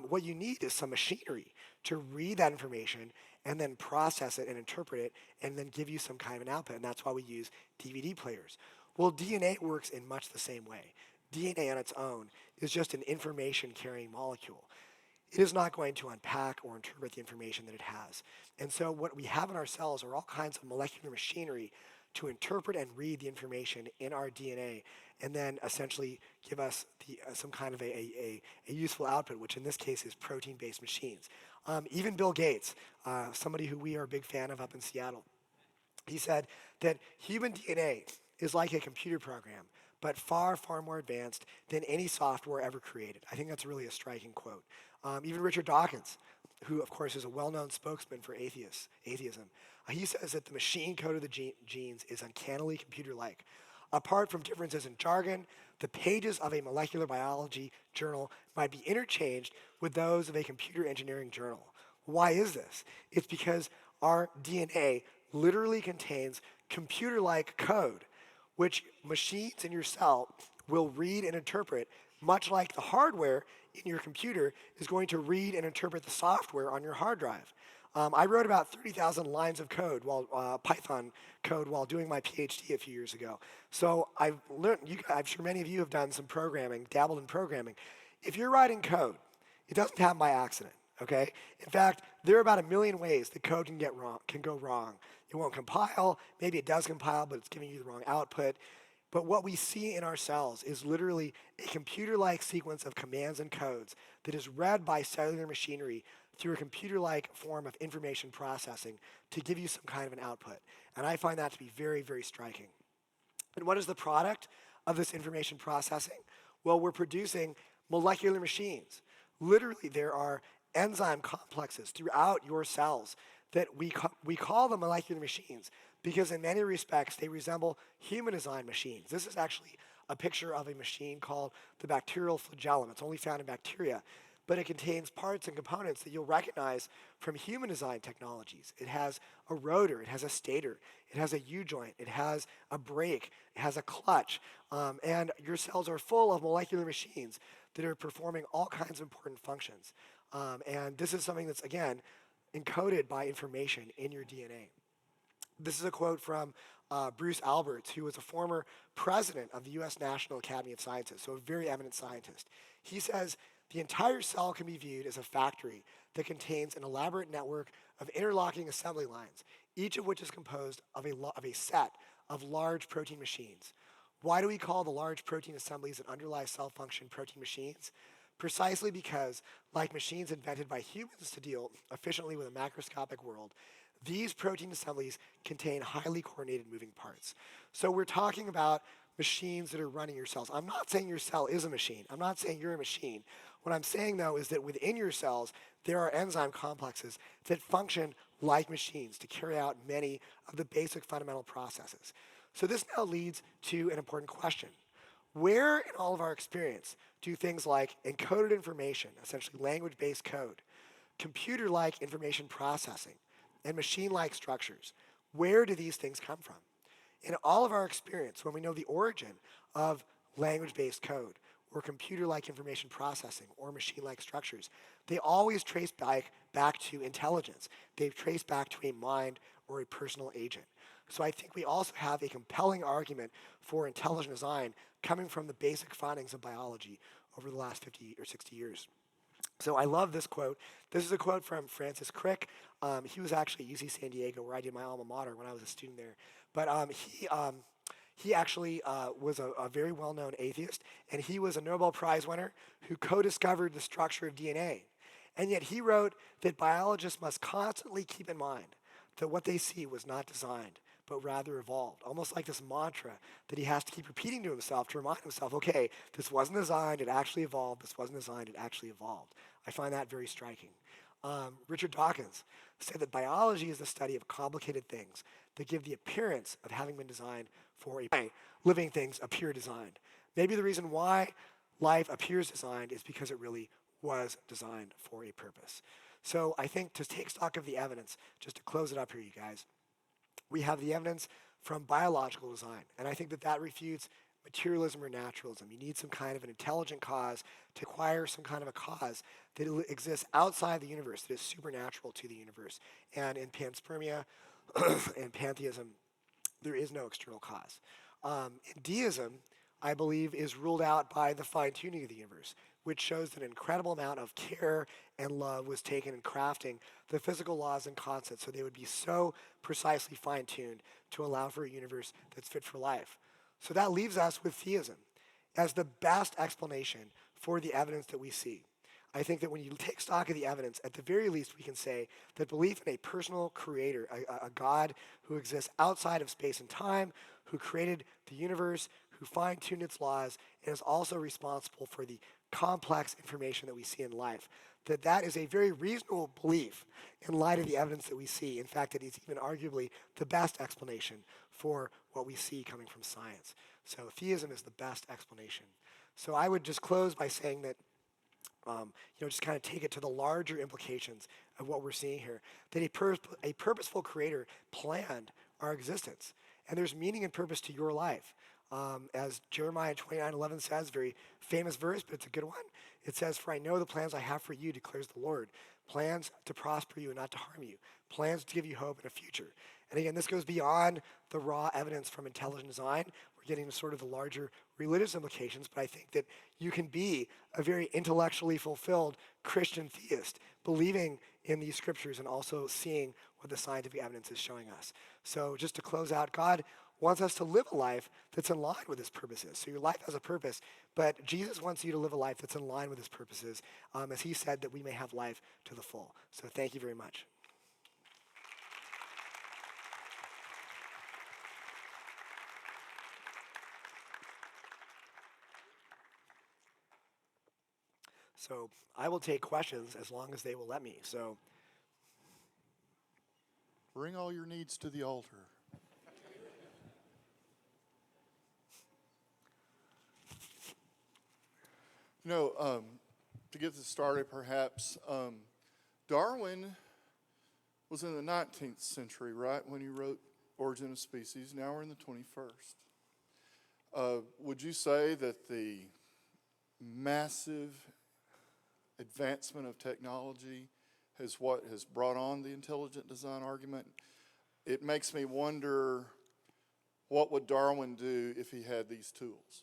What you need is some machinery to read that information and then process it and interpret it and then give you some kind of an output. And that's why we use DVD players. Well, DNA works in much the same way. DNA on its own is just an information-carrying molecule. It is not going to unpack or interpret the information that it has. And so what we have in our cells are all kinds of molecular machinery to interpret and read the information in our DNA and then essentially give us some kind of a useful output, which in this case is protein-based machines. Even Bill Gates, somebody who we are a big fan of up in Seattle, he said that human DNA is like a computer program, but far, far more advanced than any software ever created. I think that's really a striking quote. Even Richard Dawkins, who of course is a well-known spokesman for atheism, he says that the machine code of the genes is uncannily computer-like. Apart from differences in jargon, the pages of a molecular biology journal might be interchanged with those of a computer engineering journal. Why is this? It's because our DNA literally contains computer-like code, which machines in your cell will read and interpret, much like the hardware in your computer is going to read and interpret the software on your hard drive. I wrote about 30,000 lines of code, Python code, while doing my PhD a few years ago. So I've learned. I'm sure many of you have done some programming, dabbled in programming. If you're writing code, it doesn't happen by accident. Okay. In fact, there are about 1 million ways that code can go wrong. It won't compile. Maybe it does compile, but it's giving you the wrong output. But what we see in our cells is literally a computer-like sequence of commands and codes that is read by cellular machinery through a computer-like form of information processing to give you some kind of an output. And I find that to be very, very striking. And what is the product of this information processing? Well, we're producing molecular machines. Literally, there are enzyme complexes throughout your cells that we call them molecular machines because in many respects they resemble human-designed machines. This is actually a picture of a machine called the bacterial flagellum. It's only found in bacteria, but it contains parts and components that you'll recognize from human-designed technologies. It has a rotor, it has a stator, it has a U-joint, it has a brake, it has a clutch, and your cells are full of molecular machines that are performing all kinds of important functions. And this is something that's, again, encoded by information in your DNA. This is a quote from Bruce Alberts, who was a former president of the U.S. National Academy of Sciences, so a very eminent scientist. He says, the entire cell can be viewed as a factory that contains an elaborate network of interlocking assembly lines, each of which is composed of a set of large protein machines. Why do we call the large protein assemblies that underlie cell function protein machines? Precisely because, like machines invented by humans to deal efficiently with a macroscopic world, these protein assemblies contain highly coordinated moving parts. So we're talking about machines that are running your cells. I'm not saying your cell is a machine. I'm not saying you're a machine. What I'm saying, though, is that within your cells, there are enzyme complexes that function like machines to carry out many of the basic fundamental processes. So this now leads to an important question. Where in all of our experience do things like encoded information, essentially language-based code, computer-like information processing, and machine-like structures, where do these things come from? In all of our experience, when we know the origin of language-based code, or computer-like information processing, or machine-like structures, they always trace back to intelligence. They trace back to a mind or a personal agent. So I think we also have a compelling argument for intelligent design coming from the basic findings of biology over the last 50 or 60 years. So I love this quote. This is a quote from Francis Crick. He was actually at UC San Diego, where I did my alma mater when I was a student there. But he actually was a very well-known atheist, and he was a Nobel Prize winner who co-discovered the structure of DNA. And yet he wrote that biologists must constantly keep in mind that what they see was not designed, but rather evolved. Almost like this mantra that he has to keep repeating to himself to remind himself, okay, this wasn't designed, it actually evolved. This wasn't designed, it actually evolved. I find that very striking. Richard Dawkins said that biology is the study of complicated things that give the appearance of having been designed for a living things appear designed. Maybe the reason why life appears designed is because it really was designed for a purpose. So I think to take stock of the evidence, just to close it up here, you guys, we have the evidence from biological design, and I think that that refutes materialism or naturalism. You need some kind of an intelligent cause to acquire some kind of a cause that exists outside the universe, that is supernatural to the universe. And in panspermia and pantheism, there is no external cause. In deism, I believe, is ruled out by the fine-tuning of the universe, which shows that an incredible amount of care and love was taken in crafting the physical laws and constants so they would be so precisely fine-tuned to allow for a universe that's fit for life. So that leaves us with theism as the best explanation for the evidence that we see. I think that when you take stock of the evidence, at the very least we can say that belief in a personal creator, a God who exists outside of space and time, who created the universe, who fine-tuned its laws, and is also responsible for the complex information that we see in life, that is a very reasonable belief in light of the evidence that we see. In fact, it is even arguably the best explanation for what we see coming from science. So theism is the best explanation. So I would just close by saying that just kind of take it to the larger implications of what we're seeing here. That a purposeful creator planned our existence. And there's meaning and purpose to your life. As Jeremiah 29:11 says, very famous verse, but it's a good one. It says, "For I know the plans I have for you, declares the Lord. Plans to prosper you and not to harm you. Plans to give you hope and a future." And again, this goes beyond the raw evidence from intelligent design. We're getting to sort of the larger religious implications, but I think that you can be a very intellectually fulfilled Christian theist, believing in these scriptures and also seeing what the scientific evidence is showing us. So just to close out, God wants us to live a life that's in line with his purposes. So your life has a purpose, but Jesus wants you to live a life that's in line with his purposes, as he said that we may have life to the full. So thank you very much. So I will take questions as long as they will let me. So Bring all your needs to the altar. To get this started, perhaps, Darwin was in the 19th century, right, when he wrote Origin of Species. Now we're in the 21st. Would you say that the massive advancement of technology is what has brought on the intelligent design argument? It makes me wonder, what would Darwin do if he had these tools?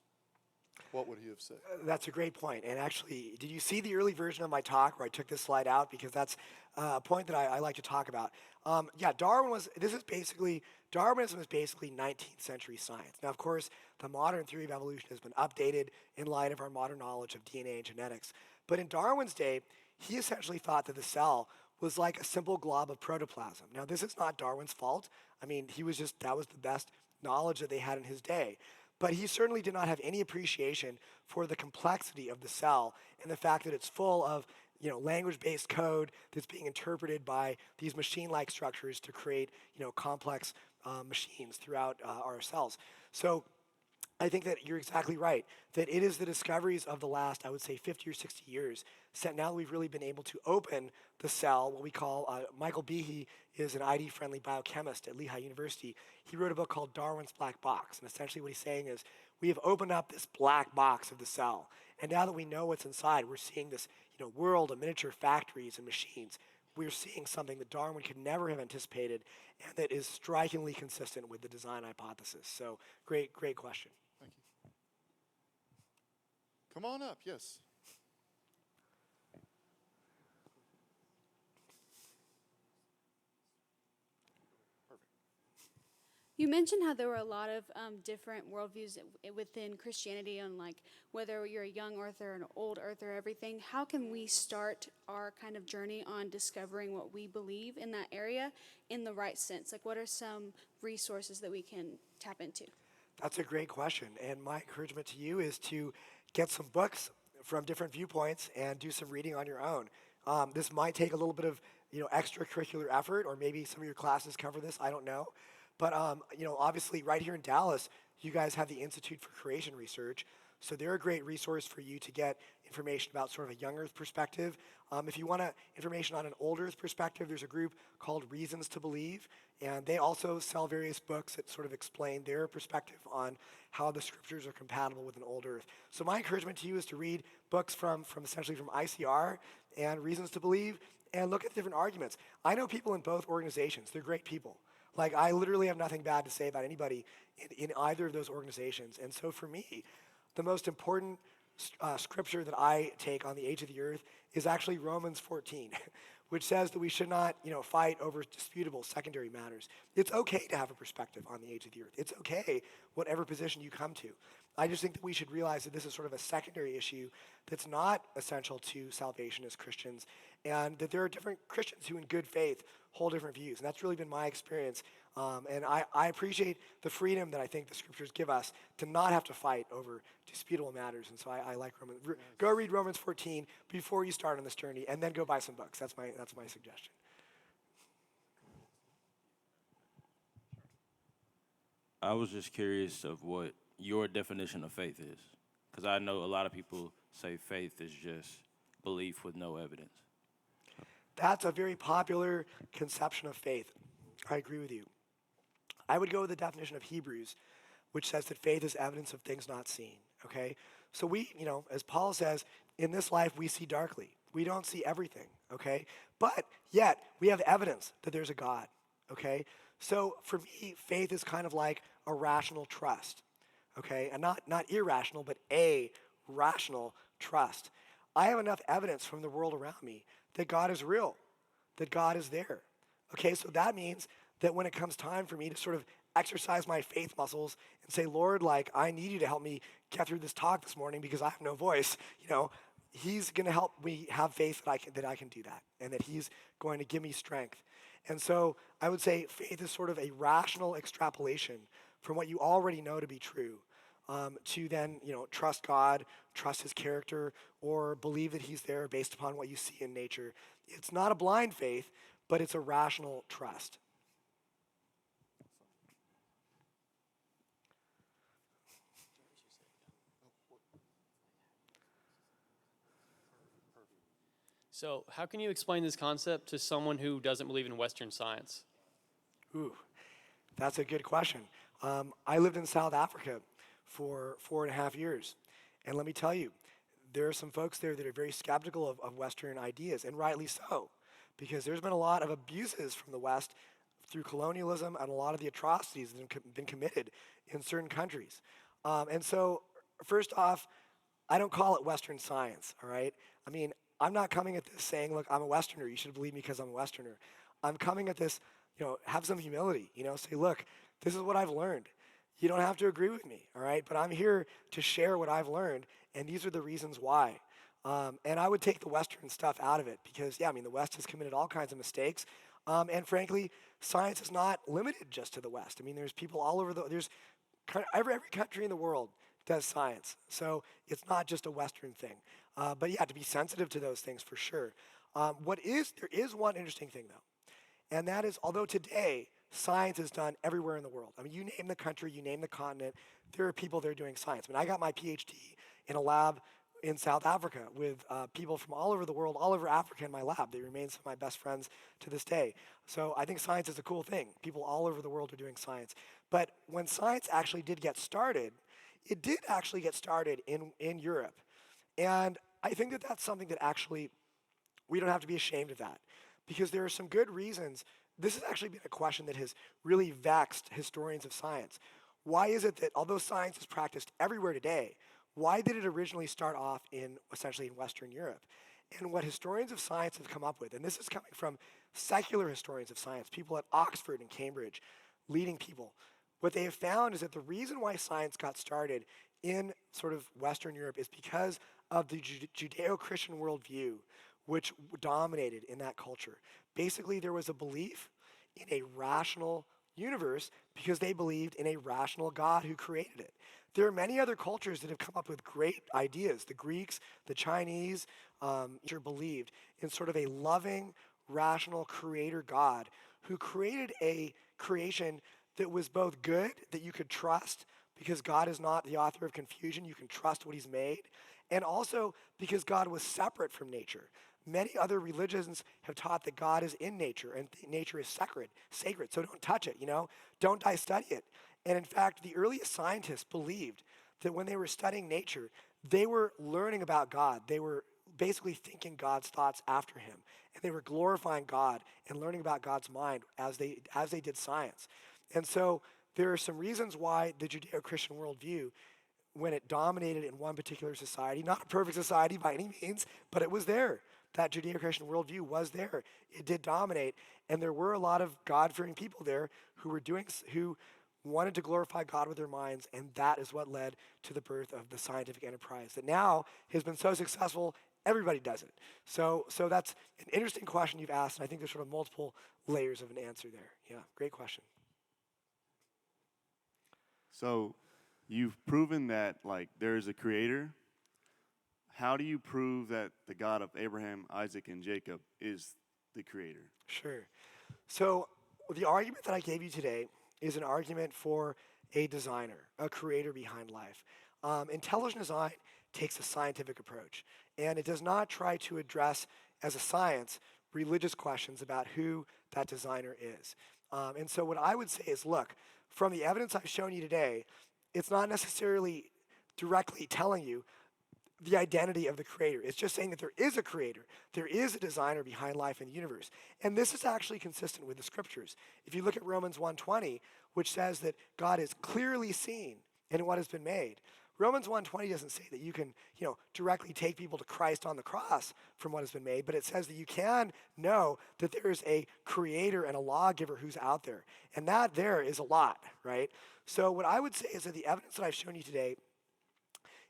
What would he have said? that's a great point. And actually, did you see the early version of my talk where I took this slide out? Because that's a point that I like to talk about. Darwinism is basically 19th century science. Now, of course, the modern theory of evolution has been updated in light of our modern knowledge of DNA and genetics. But in Darwin's day, he essentially thought that the cell was like a simple glob of protoplasm. Now, this is not Darwin's fault. I mean, that was the best knowledge that they had in his day. But he certainly did not have any appreciation for the complexity of the cell and the fact that it's full of language-based code that's being interpreted by these machine-like structures to create complex machines throughout our cells. So I think that you're exactly right, that it is the discoveries of the last, I would say, 50 or 60 years, now that we've really been able to open the cell, what we call, Michael Behe is an ID-friendly biochemist at Lehigh University. He wrote a book called Darwin's Black Box, and essentially what he's saying is, we have opened up this black box of the cell, and now that we know what's inside, we're seeing this world of miniature factories and machines. We're seeing something that Darwin could never have anticipated, and that is strikingly consistent with the design hypothesis. So, great question. Thank you. Come on up, yes. You mentioned how there were a lot of different worldviews within Christianity on like whether you're a young earther, an old earther, everything. How can we start our kind of journey on discovering what we believe in that area in the right sense? Like what are some resources that we can tap into? That's a great question. And my encouragement to you is to get some books from different viewpoints and do some reading on your own. This might take a little bit of extracurricular effort, or maybe some of your classes cover this. I don't know. But obviously, right here in Dallas, you guys have the Institute for Creation Research. So they're a great resource for you to get information about sort of a young Earth perspective. If you want information on an old Earth perspective, there's a group called Reasons to Believe, and they also sell various books that sort of explain their perspective on how the scriptures are compatible with an old Earth. So my encouragement to you is to read books from essentially from ICR and Reasons to Believe, and look at different arguments. I know people in both organizations. They're great people. Like, I literally have nothing bad to say about anybody in either of those organizations. And so for me, the most important scripture that I take on the age of the earth is actually Romans 14, which says that we should not, fight over disputable secondary matters. It's okay to have a perspective on the age of the earth. It's okay, whatever position you come to. I just think that we should realize that this is sort of a secondary issue that's not essential to salvation as Christians, and that there are different Christians who in good faith hold different views. And that's really been my experience. And I appreciate the freedom that I think the scriptures give us to not have to fight over disputable matters. And so I like Romans. Go read Romans 14 before you start on this journey, and then go buy some books. That's my suggestion. I was just curious of what your definition of faith is, because I know a lot of people say faith is just belief with no evidence? That's a very popular conception of faith. I agree with you. I would go with the definition of Hebrews, which says that faith is evidence of things not seen, okay? So we, as Paul says, in this life we see darkly. We don't see everything, okay? But yet we have evidence that there's a God, okay? So for me, faith is kind of like a rational trust, okay? And not irrational, but a rational trust. I have enough evidence from the world around me that God is real, that God is there. Okay, so that means that when it comes time for me to sort of exercise my faith muscles and say, Lord, like, I need you to help me get through this talk this morning because I have no voice, He's going to help me have faith that I can do that and that He's going to give me strength. And so I would say faith is sort of a rational extrapolation from what you already know to be true, to then, trust God, trust His character, or believe that He's there based upon what you see in nature. It's not a blind faith, but it's a rational trust. So, how can you explain this concept to someone who doesn't believe in Western science? Ooh, that's a good question. I lived in South Africa for 4.5 years. And let me tell you, there are some folks there that are very skeptical of Western ideas, and rightly so, because there's been a lot of abuses from the West through colonialism and a lot of the atrocities that have been committed in certain countries. And so, first off, I don't call it Western science, all right? I mean, I'm not coming at this saying, look, I'm a Westerner, you should believe me because I'm a Westerner. I'm coming at this, have some humility, say, look, this is what I've learned. You don't have to agree with me, all right? But I'm here to share what I've learned, and these are the reasons why. And I would take the Western stuff out of it because, the West has committed all kinds of mistakes. And frankly, science is not limited just to the West. There's people all over every country in the world does science. So it's not just a Western thing. But to be sensitive to those things for sure. There is one interesting thing though, and that is although today science is done everywhere in the world. You name the country, you name the continent, there are people there doing science. I got my PhD in a lab in South Africa with people from all over the world, all over Africa in my lab. They remain some of my best friends to this day. So I think science is a cool thing. People all over the world are doing science. But when science actually did get started, it did actually get started in Europe. And I think that that's something that actually we don't have to be ashamed of that because there are some good reasons. This has actually been a question that has really vexed historians of science. Why is it that although science is practiced everywhere today, why did it originally start off essentially in Western Europe? And what historians of science have come up with, and this is coming from secular historians of science, people at Oxford and Cambridge, leading people, what they have found is that the reason why science got started in sort of Western Europe is because of the Judeo-Christian worldview, which dominated in that culture. Basically, there was a belief in a rational universe because they believed in a rational God who created it. There are many other cultures that have come up with great ideas. The Greeks, the Chinese, believed in sort of a loving, rational creator God who created a creation that was both good, that you could trust, because God is not the author of confusion, you can trust what He's made, and also because God was separate from nature. Many other religions have taught that God is in nature and nature is sacred, so don't touch it, don't study it. And in fact, the earliest scientists believed that when they were studying nature, they were learning about God. They were basically thinking God's thoughts after Him, and they were glorifying God and learning about God's mind as they did science. And so there are some reasons why the Judeo-Christian worldview, when it dominated in one particular society, not a perfect society by any means, but it was there. That Judeo-Christian worldview was there. It did dominate, and there were a lot of God-fearing people there who wanted to glorify God with their minds, and that is what led to the birth of the scientific enterprise that now has been so successful, everybody does it. So that's an interesting question you've asked, and I think there's sort of multiple layers of an answer there. Yeah, great question. So you've proven that there is a creator. How do you prove that the God of Abraham, Isaac, and Jacob is the creator? Sure. So the argument that I gave you today is an argument for a designer, a creator behind life. Intelligent design takes a scientific approach. And it does not try to address, as a science, religious questions about who that designer is. And so what I would say is, look, from the evidence I've shown you today, it's not necessarily directly telling you the identity of the creator. It's just saying that there is a creator. There is a designer behind life in the universe. And this is actually consistent with the scriptures. If you look at Romans 1:20, which says that God is clearly seen in what has been made, Romans 1:20 doesn't say that you can, directly take people to Christ on the cross from what has been made, but it says that you can know that there is a creator and a lawgiver who's out there. And that there is a lot, right? So what I would say is that the evidence that I've shown you today,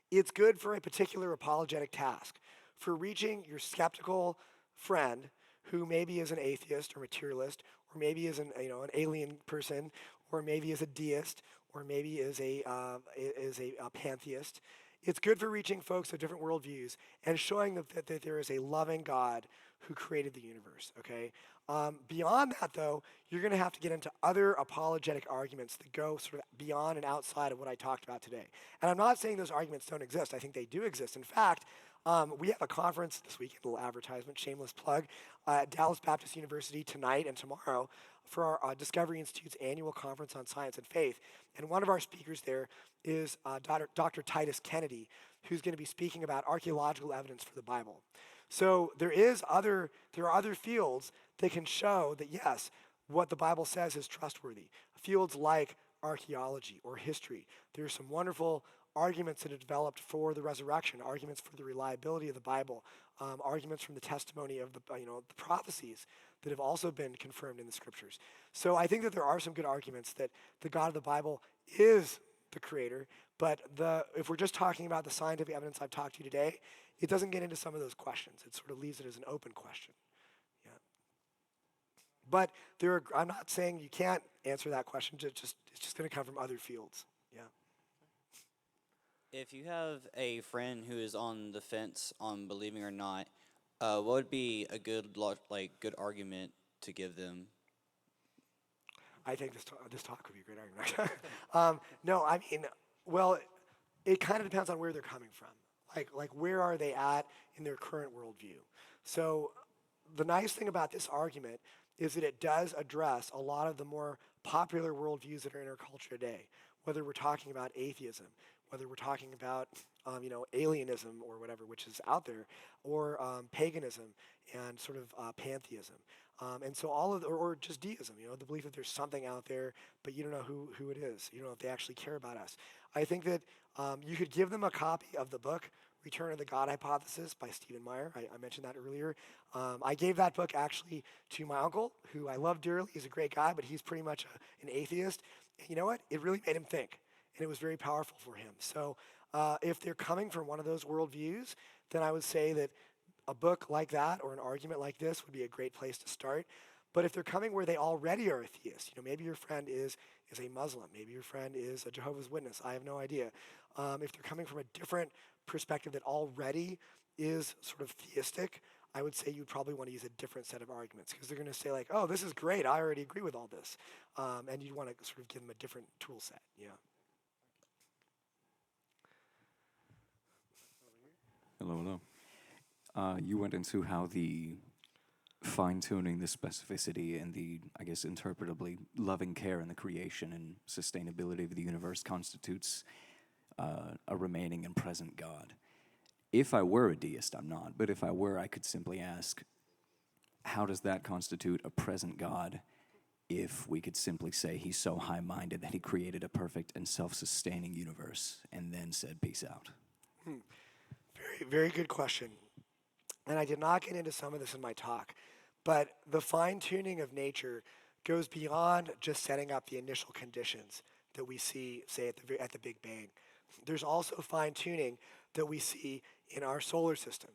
it's good for a particular apologetic task, for reaching your skeptical friend who maybe is an atheist or materialist, or maybe is an alien person, or maybe is a deist, or maybe is a pantheist. It's good for reaching folks of different worldviews and showing that there is a loving God who created the universe, okay? Beyond that, though, you're going to have to get into other apologetic arguments that go sort of beyond and outside of what I talked about today. And I'm not saying those arguments don't exist. I think they do exist. In fact, we have a conference this weekend, a little advertisement, shameless plug, at Dallas Baptist University tonight and tomorrow for our Discovery Institute's annual conference on science and faith. And one of our speakers there is Dr. Titus Kennedy, who's going to be speaking about archaeological evidence for the Bible. So there are other fields that can show that, yes, what the Bible says is trustworthy. Fields like archaeology or history. There are some wonderful arguments that have developed for the resurrection, arguments for the reliability of the Bible, arguments from the testimony of the prophecies that have also been confirmed in the scriptures. So I think that there are some good arguments that the God of the Bible is the creator, but if we're just talking about the scientific evidence I've talked to you today, it doesn't get into some of those questions. It sort of leaves it as an open question. Yeah. But I'm not saying you can't answer that question. It's just going to come from other fields. Yeah. If you have a friend who is on the fence on believing or not, what would be a good argument to give them? I think this talk would be a great argument. No, I mean, well, it kind of depends on where they're coming from. Like where are they at in their current worldview? So the nice thing about this argument is that it does address a lot of the more popular worldviews that are in our culture today, whether we're talking about atheism, whether we're talking about alienism or whatever, which is out there, or paganism and sort of pantheism. And so or just deism, the belief that there's something out there, but you don't know who it is. You don't know if they actually care about us. I think that you could give them a copy of the book, Return of the God Hypothesis by Stephen Meyer. I mentioned that earlier. I gave that book actually to my uncle, who I love dearly. He's a great guy, but he's pretty much an atheist. And you know what? It really made him think, and it was very powerful for him. So if they're coming from one of those worldviews, then I would say that a book like that or an argument like this would be a great place to start. But if they're coming where they already are atheists, maybe your friend is a Muslim, maybe your friend is a Jehovah's Witness, I have no idea. If they're coming from a different perspective that already is sort of theistic, I would say you'd probably want to use a different set of arguments, because they're going to say like, oh, this is great, I already agree with all this. And you'd want to sort of give them a different tool set, yeah. Hello. You went into how the fine-tuning the specificity and the, I guess, interpretably loving care in the creation and sustainability of the universe constitutes a remaining and present God. If I were a deist, I'm not, but if I were, I could simply ask, how does that constitute a present God if we could simply say he's so high-minded that he created a perfect and self-sustaining universe and then said, peace out? Very, very good question. And I did not get into some of this in my talk, but the fine-tuning of nature goes beyond just setting up the initial conditions that we see, say, at the Big Bang. There's also fine-tuning that we see in our solar system,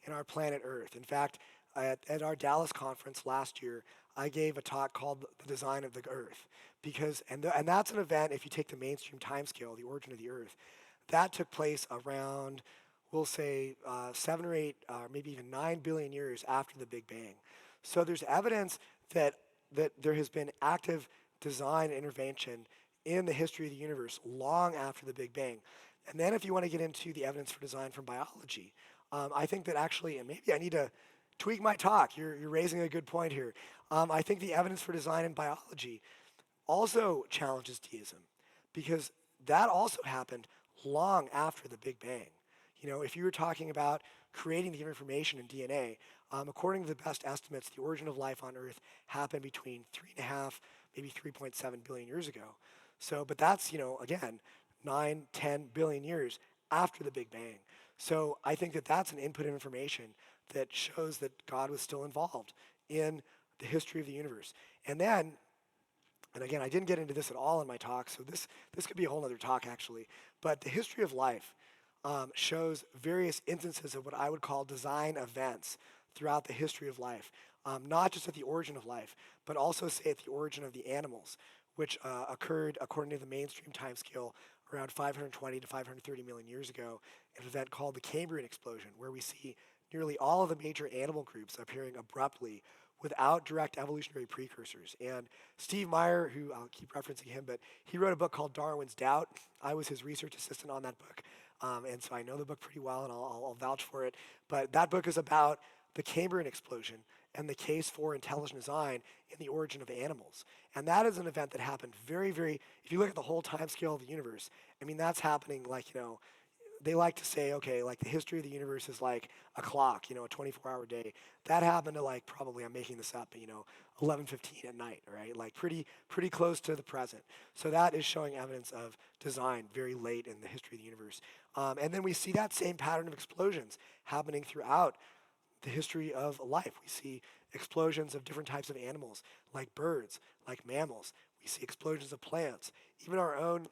in our planet Earth. In fact, at our Dallas conference last year, I gave a talk called The Design of the Earth, and that's an event, if you take the mainstream timescale, the origin of the Earth, that took place around, we'll say, 7 or 8, maybe even 9 billion years after the Big Bang. So there's evidence that there has been active design intervention in the history of the universe long after the Big Bang. And then if you want to get into the evidence for design from biology, I think that actually, and maybe I need to tweak my talk. You're raising a good point here. I think the evidence for design in biology also challenges deism because that also happened long after the Big Bang. You know, if you were talking about creating the information in DNA, according to the best estimates, the origin of life on Earth happened between 3.5, maybe 3.7 billion years ago. So, but that's, you know, again, 9, 10 billion years after the Big Bang. So I think that that's an input of information that shows that God was still involved in the history of the universe. And then, and again, I didn't get into this at all in my talk, so this could be a whole other talk actually, but the history of life shows various instances of what I would call design events throughout the history of life, not just at the origin of life, but also say at the origin of the animals, which occurred according to the mainstream timescale around 520 to 530 million years ago, an event called the Cambrian explosion, where we see nearly all of the major animal groups appearing abruptly without direct evolutionary precursors. And Steve Meyer, who I'll keep referencing him, but he wrote a book called Darwin's Doubt. I was his research assistant on that book, and so I know the book pretty well, and I'll vouch for it. But that book is about the Cambrian explosion and the case for intelligent design in the origin of animals. And that is an event that happened very, very, if you look at the whole time scale of the universe, I mean, that's happening like, you know, they like to say, okay, like the history of the universe is like a clock, you know, a 24-hour day. That happened to like probably, I'm making this up, you know, 11:15 at night, right? Like pretty close to the present. So that is showing evidence of design very late in the history of the universe. And then we see that same pattern of explosions happening throughout the history of life. We see explosions of different types of animals, like birds, like mammals. We see explosions of plants, even our own.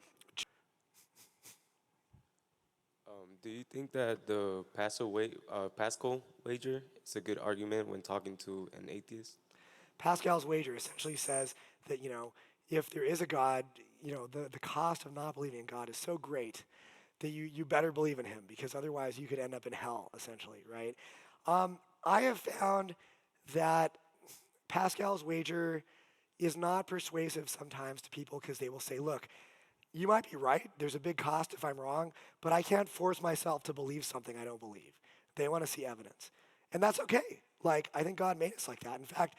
Do you think that the Pascal wager is a good argument when talking to an atheist? Pascal's wager essentially says that, you know, if there is a God, you know, the cost of not believing in God is so great that you better believe in him because otherwise you could end up in hell, essentially, right? I have found that Pascal's wager is not persuasive sometimes to people because they will say, look, you might be right. There's a big cost if I'm wrong, but I can't force myself to believe something I don't believe. They want to see evidence. And that's okay. Like, I think God made us like that. In fact,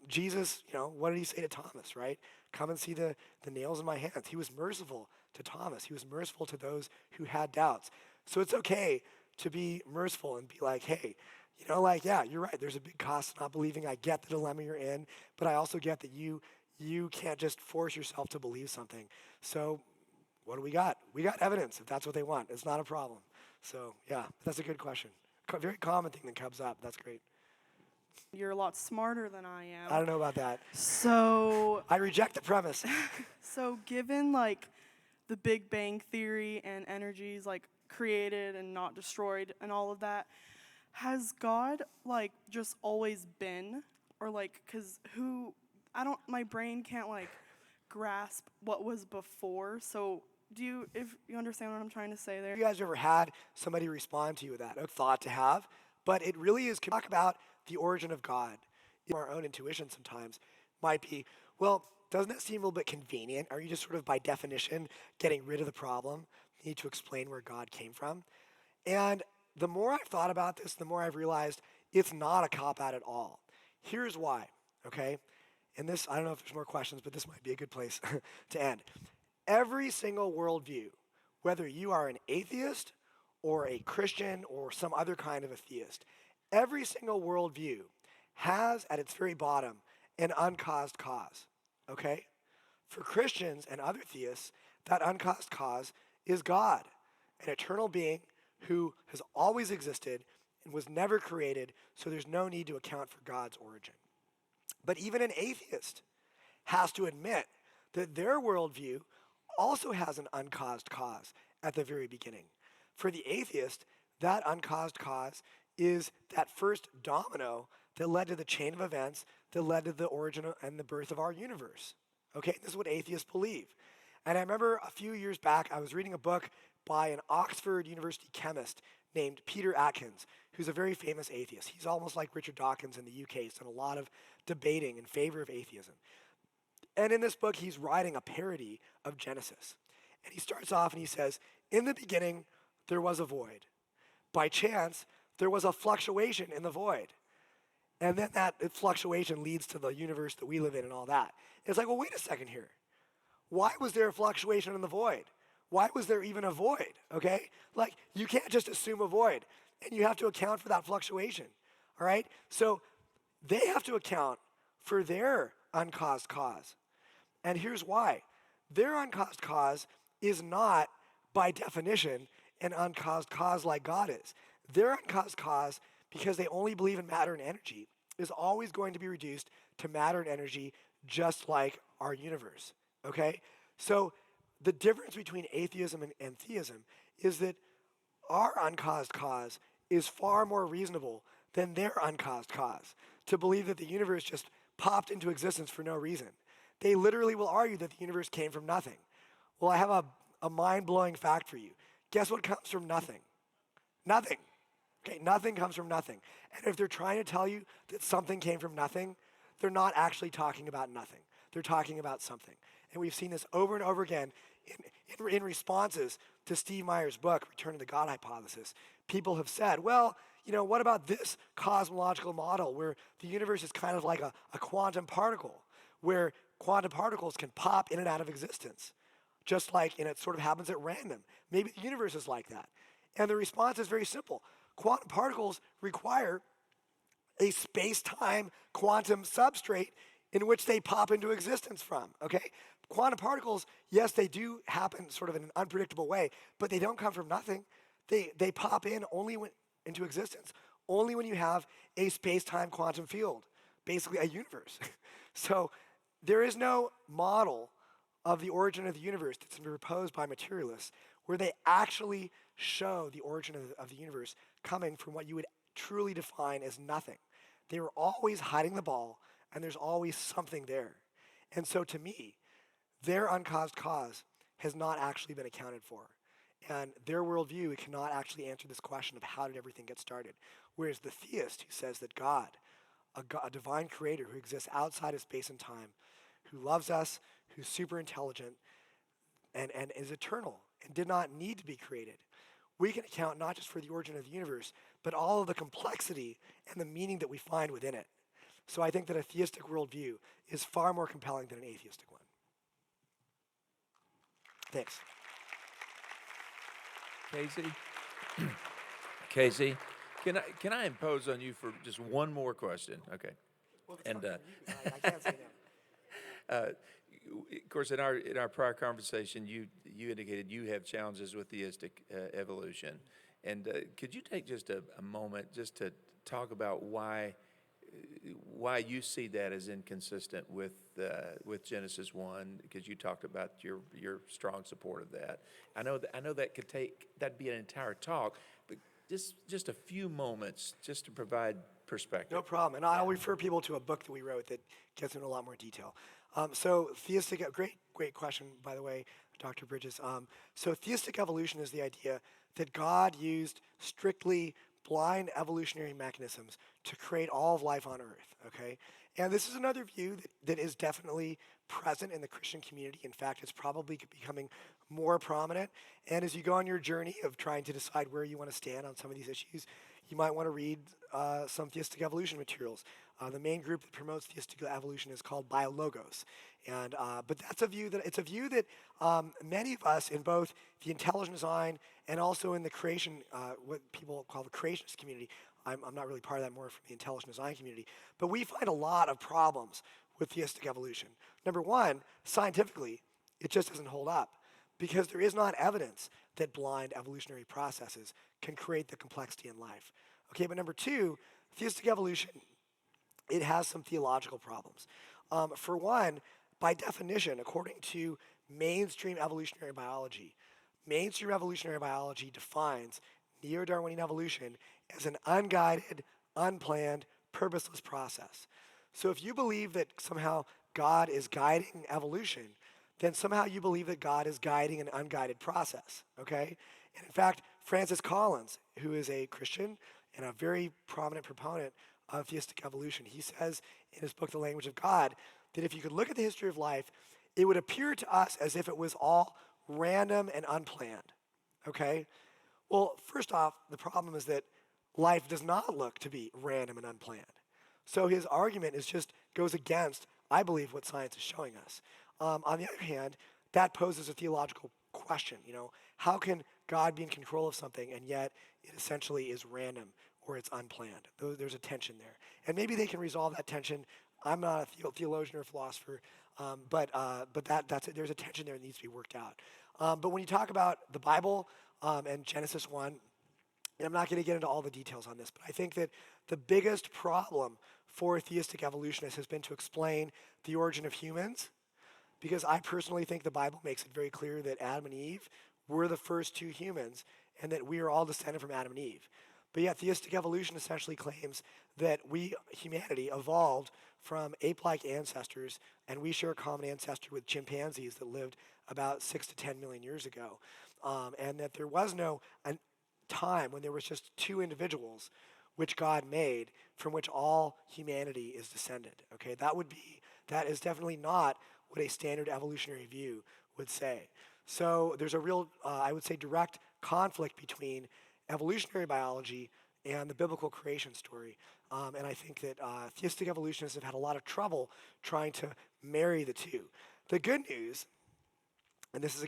Jesus, you know, what did he say to Thomas, right? Come and see the nails in my hands. He was merciful to Thomas. He was merciful to those who had doubts. So it's okay to be merciful and be like, hey, you know, like, yeah, you're right. There's a big cost to not believing. I get the dilemma you're in, but I also get that you can't just force yourself to believe something. So what do we got? We got evidence if that's what they want. It's not a problem. So yeah, that's a good question. Very common thing that comes up. That's great. You're a lot smarter than I am. I don't know about that. So, I reject the premise. so given like the Big Bang Theory and energies like created and not destroyed and all of that, has God like just always been, or like, cause my brain can't like grasp what was before. So if you understand what I'm trying to say there? Have you guys ever had somebody respond to you with that? A thought to have, but it really is talk about the origin of God. Our own intuition sometimes might be, well, doesn't that seem a little bit convenient? Are you just sort of by definition getting rid of the problem? You need to explain where God came from. And the more I've thought about this, the more I've realized it's not a cop-out at all. Here's why, okay? And this, I don't know if there's more questions, but this might be a good place to end. Every single worldview, whether you are an atheist or a Christian or some other kind of a theist, every single worldview has at its very bottom an uncaused cause, okay? For Christians and other theists, that uncaused cause is God, an eternal being who has always existed and was never created, so there's no need to account for God's origin. But even an atheist has to admit that their worldview also has an uncaused cause at the very beginning. For the atheist, that uncaused cause is that first domino that led to the chain of events that led to the origin and the birth of our universe. Okay, this is what atheists believe. And I remember a few years back, I was reading a book by an Oxford University chemist named Peter Atkins, who's a very famous atheist. He's almost like Richard Dawkins in the UK. He's done a lot of debating in favor of atheism. And in this book, he's writing a parody of Genesis. And he starts off and he says, in the beginning, there was a void. By chance, there was a fluctuation in the void. And then that fluctuation leads to the universe that we live in and all that. It's like, well, wait a second here. Why was there a fluctuation in the void? Why was there even a void? Okay? Like, you can't just assume a void, and you have to account for that fluctuation. All right? So they have to account for their uncaused cause. And here's why. Their uncaused cause is not, by definition, an uncaused cause like God is. Their uncaused cause, because they only believe in matter and energy, is always going to be reduced to matter and energy, just like our universe. Okay? So the difference between atheism and theism is that our uncaused cause is far more reasonable than their uncaused cause. To believe that the universe just popped into existence for no reason. They literally will argue that the universe came from nothing. Well, I have a mind-blowing fact for you. Guess what comes from nothing? Nothing. Okay, nothing comes from nothing. And if they're trying to tell you that something came from nothing, they're not actually talking about nothing. They're talking about something. And we've seen this over and over again in responses to Steve Meyer's book, Return to the God Hypothesis. People have said, well, what about this cosmological model where the universe is kind of like a quantum particle, where quantum particles can pop in and out of existence, just like, and it sort of happens at random. Maybe the universe is like that. And the response is very simple. Quantum particles require a space-time quantum substrate in which they pop into existence from, okay? Quantum particles, yes, they do happen sort of in an unpredictable way, but they don't come from nothing. They pop in into existence only when you have a space-time quantum field, basically a universe. So there is no model of the origin of the universe that's been proposed by materialists where they actually show the origin of the universe coming from what you would truly define as nothing. They were always hiding the ball, and there's always something there. And so to me, their uncaused cause has not actually been accounted for. And their worldview cannot actually answer this question of how did everything get started. Whereas the theist who says that God, a divine creator who exists outside of space and time, who loves us, who's super intelligent, and is eternal, and did not need to be created, we can account not just for the origin of the universe, but all of the complexity and the meaning that we find within it. So I think that a theistic worldview is far more compelling than an atheistic one. Thanks. Casey, can I impose on you for just one more question? Okay. Well, And I can't say no. of course, in our prior conversation, you indicated you have challenges with theistic evolution, and could you take just a moment just to talk about why you see that as inconsistent with Genesis 1? Because you talked about your strong support of that. I know that that'd be an entire talk, but just a few moments just to provide perspective. No problem. And I'll refer people to a book that we wrote that gets into a lot more detail. So theistic, great question, by the way, Dr. Bridges. So theistic evolution is the idea that God used strictly blind evolutionary mechanisms to create all of life on Earth, okay? And this is another view that is definitely present in the Christian community. In fact, it's probably becoming more prominent. And as you go on your journey of trying to decide where you want to stand on some of these issues, you might want to read some theistic evolution materials. The main group that promotes theistic evolution is called Biologos. And, but that's a view that many of us in both the intelligent design and also in the creation, what people call the creationist community. I'm not really part of that, more from the intelligent design community. But we find a lot of problems with theistic evolution. Number one, scientifically, it just doesn't hold up because there is not evidence that blind evolutionary processes can create the complexity in life. Okay, but number two, theistic evolution, it has some theological problems. For one, by definition, according to mainstream evolutionary biology defines neo-Darwinian evolution as an unguided, unplanned, purposeless process. So if you believe that somehow God is guiding evolution, then somehow you believe that God is guiding an unguided process, okay? And in fact, Francis Collins, who is a Christian and a very prominent proponent of theistic evolution, he says in his book, The Language of God, that if you could look at the history of life, it would appear to us as if it was all random and unplanned, Okay? Well, first off, the problem is that life does not look to be random and unplanned. So his argument goes against, I believe, what science is showing us. On the other hand, that poses a theological question. How can God be in control of something and yet it essentially is random or it's unplanned? There's a tension there, and maybe they can resolve that tension. I'm not a theologian or philosopher, but there's a tension there that needs to be worked out. But when you talk about the Bible and Genesis 1, and I'm not going to get into all the details on this, but I think that the biggest problem for theistic evolutionists has been to explain the origin of humans, because I personally think the Bible makes it very clear that Adam and Eve were the first two humans and that we are all descended from Adam and Eve. But yet theistic evolution essentially claims that humanity, evolved from ape-like ancestors, and we share a common ancestor with chimpanzees that lived about 6 to 10 million years ago, and that there was no time when there was just two individuals which God made from which all humanity is descended. Okay, that is definitely not what a standard evolutionary view would say. So there's a real, I would say, direct conflict between evolutionary biology and the biblical creation story. And I think that theistic evolutionists have had a lot of trouble trying to marry the two. The good news, and this is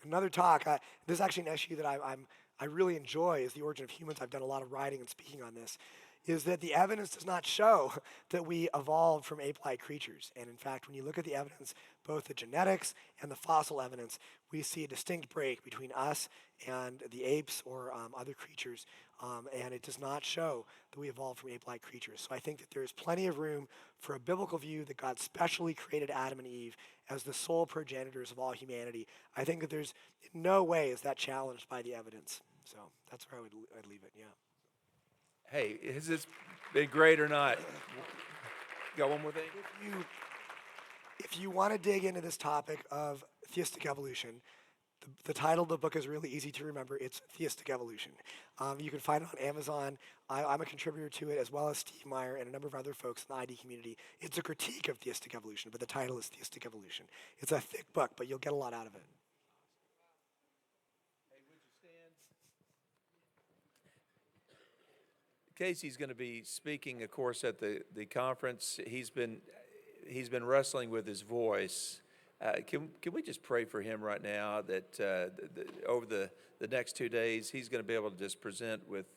another talk. This is actually an issue that I really enjoy, is the origin of humans. I've done a lot of writing and speaking on this. Is that the evidence does not show that we evolved from ape-like creatures. And in fact, when you look at the evidence, both the genetics and the fossil evidence, we see a distinct break between us and the apes or other creatures. And it does not show that we evolved from ape-like creatures. So I think that there is plenty of room for a biblical view that God specially created Adam and Eve as the sole progenitors of all humanity. I think that there's in no way is that challenged by the evidence. So that's where I'd leave it, yeah. Hey, has this been great or not? Got one more thing? If you want to dig into this topic of theistic evolution, the title of the book is really easy to remember. It's Theistic Evolution. You can find it on Amazon. I'm a contributor to it, as well as Steve Meyer and a number of other folks in the ID community. It's a critique of theistic evolution, but the title is Theistic Evolution. It's a thick book, but you'll get a lot out of it. Casey's going to be speaking, of course, at the conference. He's been wrestling with his voice. Can we just pray for him right now that over the next 2 days he's going to be able to just present with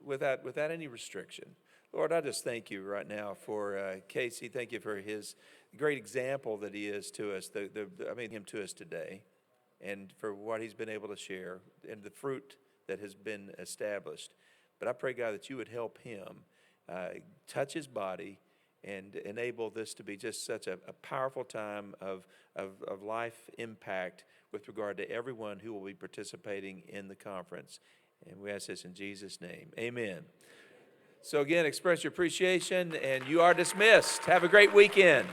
without any restriction. Lord, I just thank you right now for Casey. Thank you for his great example that he is to us. Him to us today, and for what he's been able to share and the fruit that has been established. But I pray, God, that you would help him touch his body and enable this to be just such a powerful time of life impact with regard to everyone who will be participating in the conference. And we ask this in Jesus' name. Amen. So again, express your appreciation, and you are dismissed. Have a great weekend.